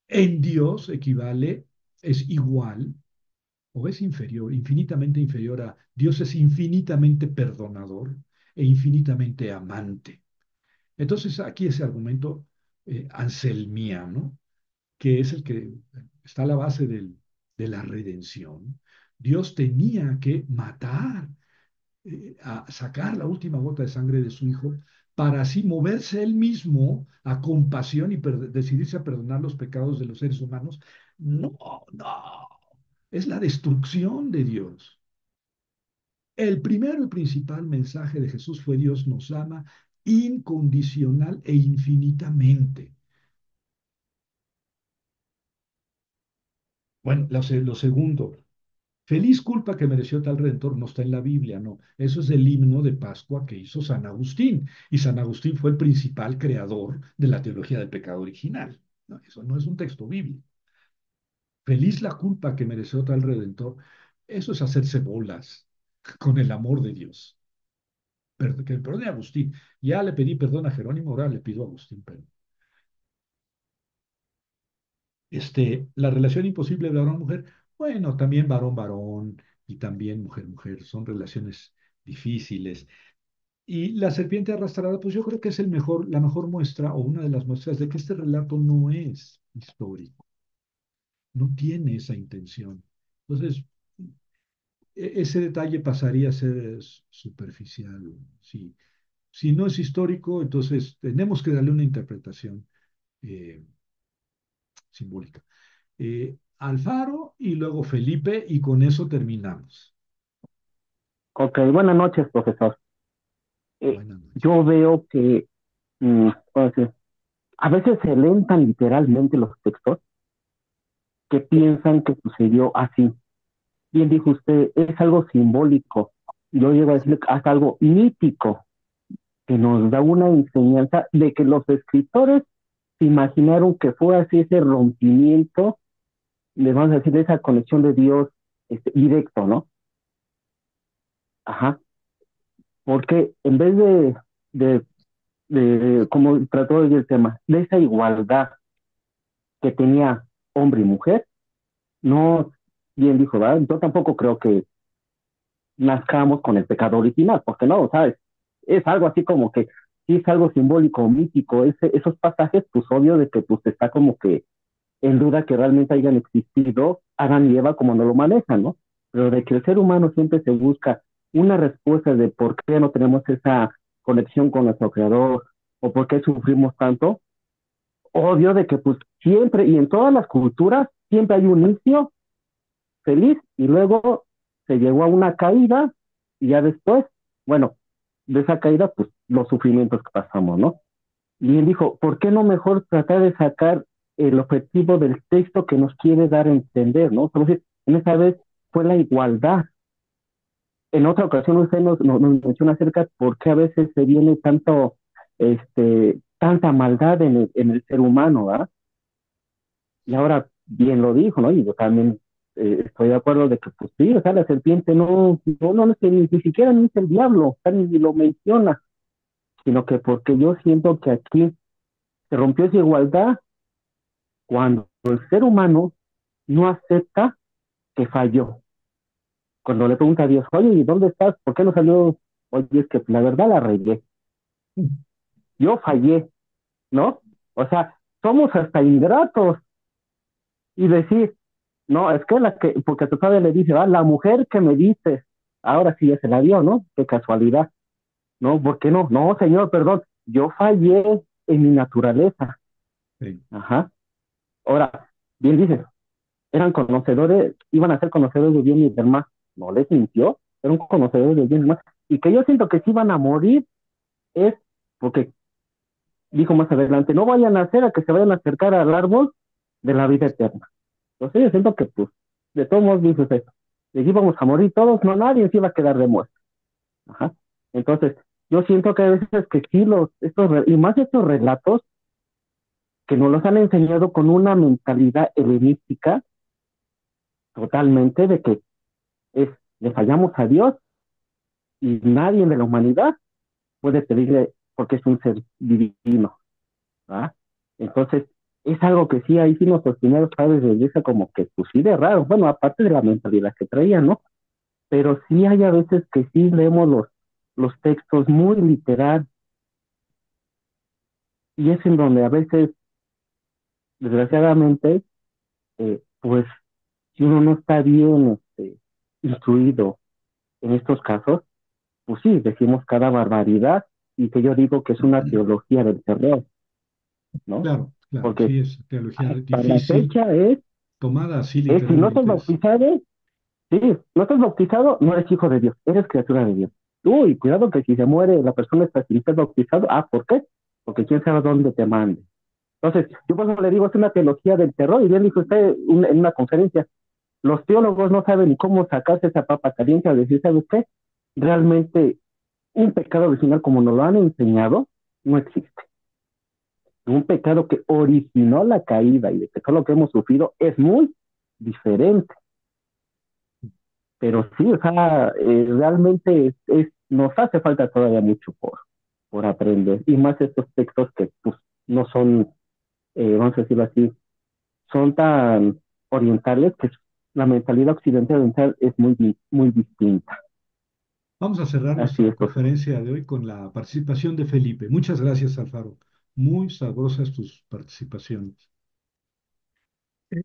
en Dios equivale, es igual o es inferior, infinitamente inferior a Dios es infinitamente perdonador e infinitamente amante. Entonces aquí ese argumento anselmiano, que es el que está a la base de la redención, Dios tenía que matar, a sacar la última gota de sangre de su hijo, para así moverse él mismo a compasión y decidirse a perdonar los pecados de los seres humanos. No, no, es la destrucción de Dios. El primero y principal mensaje de Jesús fue: Dios nos ama incondicional e infinitamente. Bueno, lo segundo, feliz culpa que mereció tal redentor, no está en la Biblia, no. Eso es el himno de Pascua que hizo San Agustín. Y San Agustín fue el principal creador de la teología del pecado original. No, eso no es un texto bíblico. Feliz la culpa que mereció tal redentor. Eso es hacerse bolas con el amor de Dios. Que me perdone a Agustín. Ya le pedí perdón a Jerónimo, ahora le pido a Agustín perdón. La relación imposible de varón-mujer, bueno, también varón-varón y también mujer-mujer, son relaciones difíciles. Y la serpiente arrastrada, pues yo creo que es la mejor muestra o una de las muestras de que este relato no es histórico, no tiene esa intención. Entonces, ese detalle pasaría a ser superficial. Si no es histórico, entonces tenemos que darle una interpretación eh, simbólica. Alfaro y luego Felipe, y con eso terminamos. Ok, buenas noches, profesor. Buenas noches. Yo veo que ¿cómo decir? A veces se leen tan literalmente los textos que piensan que sucedió así. Bien dijo usted, es algo simbólico. Yo llego a decirle hasta algo mítico, que nos da una enseñanza de que los escritores se imaginaron que fue así ese rompimiento, le vamos a decir, esa conexión de Dios directo, ¿no? Ajá. Porque en vez de, como trató hoy el tema, de esa igualdad que tenía hombre y mujer, no, bien dijo, ¿verdad? Yo tampoco creo que nazcamos con el pecado original, porque no, ¿sabes? Es algo así como que, sí es algo simbólico, mítico, esos pasajes, pues obvio de que pues está como que en duda que realmente hayan existido Adán y Eva como no lo manejan, ¿no? Pero de que el ser humano siempre se busca una respuesta de por qué no tenemos esa conexión con nuestro creador o por qué sufrimos tanto, obvio de que pues siempre y en todas las culturas siempre hay un inicio feliz y luego se llegó a una caída y ya después, bueno, de esa caída pues los sufrimientos que pasamos, ¿no? Y él dijo, ¿por qué no mejor tratar de sacar el objetivo del texto que nos quiere dar a entender, ¿no? Entonces, en esta vez fue la igualdad. En otra ocasión usted nos menciona acerca de por qué a veces se viene tanta maldad en el ser humano, ¿verdad? Y ahora bien lo dijo, ¿no? Y yo también estoy de acuerdo de que, pues sí, o sea, la serpiente no es que ni siquiera ni es el diablo, o sea, ni lo menciona, sino que porque yo siento que aquí se rompió esa igualdad cuando el ser humano no acepta que falló. Cuando le pregunta a Dios, oye, ¿y dónde estás? ¿Por qué no salió? Oye, es que la verdad la regué. Yo fallé, ¿no? O sea, somos hasta ingratos y decir, no, es que porque tu padre le dice, la mujer que me dices, ahora sí ya se la dio, ¿no? Qué casualidad. No, ¿por qué no? No, señor, perdón, yo fallé en mi naturaleza. Sí. Ajá. Ahora, bien dices, eran conocedores, iban a ser conocedores de bien y del mal. No les mintió, eran conocedores de bien y del mal. Y que yo siento que si iban a morir es porque dijo más adelante, no vayan a hacer a que se vayan a acercar al árbol de la vida eterna. Entonces yo siento que pues, de todos modos dices eso. Y íbamos a morir todos, no nadie se iba a quedar de muerto. Ajá. Entonces, yo siento que a veces que sí, y más estos relatos que nos los han enseñado con una mentalidad helenística totalmente de que es, le fallamos a Dios y nadie de la humanidad puede pedirle porque es un ser divino, ¿verdad? Entonces, es algo que sí, ahí sí nuestros primeros padres de iglesia como que pues sí de raro, bueno, aparte de la mentalidad que traían, ¿no? Pero sí hay a veces que sí leemos los textos muy literal y es en donde a veces, desgraciadamente, pues si uno no está bien, instruido en estos casos, pues sí, decimos cada barbaridad y que yo digo que es una teología del terror, ¿no? Claro, claro, Porque sí es teología hasta la difícil, fecha tomada así si no estás literalmente es. bautizado, sí, no estás bautizado, no eres hijo de Dios, eres criatura de Dios. Uy, cuidado que si se muere la persona está sin ser bautizado, ¿por qué? Porque quién sabe dónde te mande. Entonces, yo por eso le digo, es una teología del terror, y bien dijo usted en una conferencia, los teólogos no saben ni cómo sacarse esa papa caliente a decir, ¿sabe usted? Realmente un pecado original como nos lo han enseñado no existe. Un pecado que originó la caída y de que todo lo que hemos sufrido es muy diferente. Pero sí, o sea, realmente nos hace falta todavía mucho por aprender. Y más estos textos que pues, no son, vamos a decirlo así, son tan orientales que la mentalidad occidental oriental es muy distinta. Vamos a cerrar Así nuestra es, pues. conferencia de hoy con la participación de Felipe. Muchas gracias, Alfaro. Muy sabrosas tus participaciones.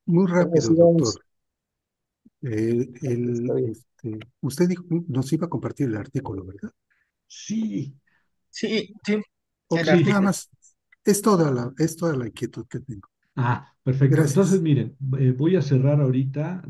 Muy rápido, Felicidades. doctor. Usted dijo, nos iba a compartir el artículo, ¿verdad? Sí, Sí, sí, Ok, el nada artículo. más. Es toda la inquietud que tengo. perfecto. Entonces, Gracias. miren, voy a cerrar ahorita.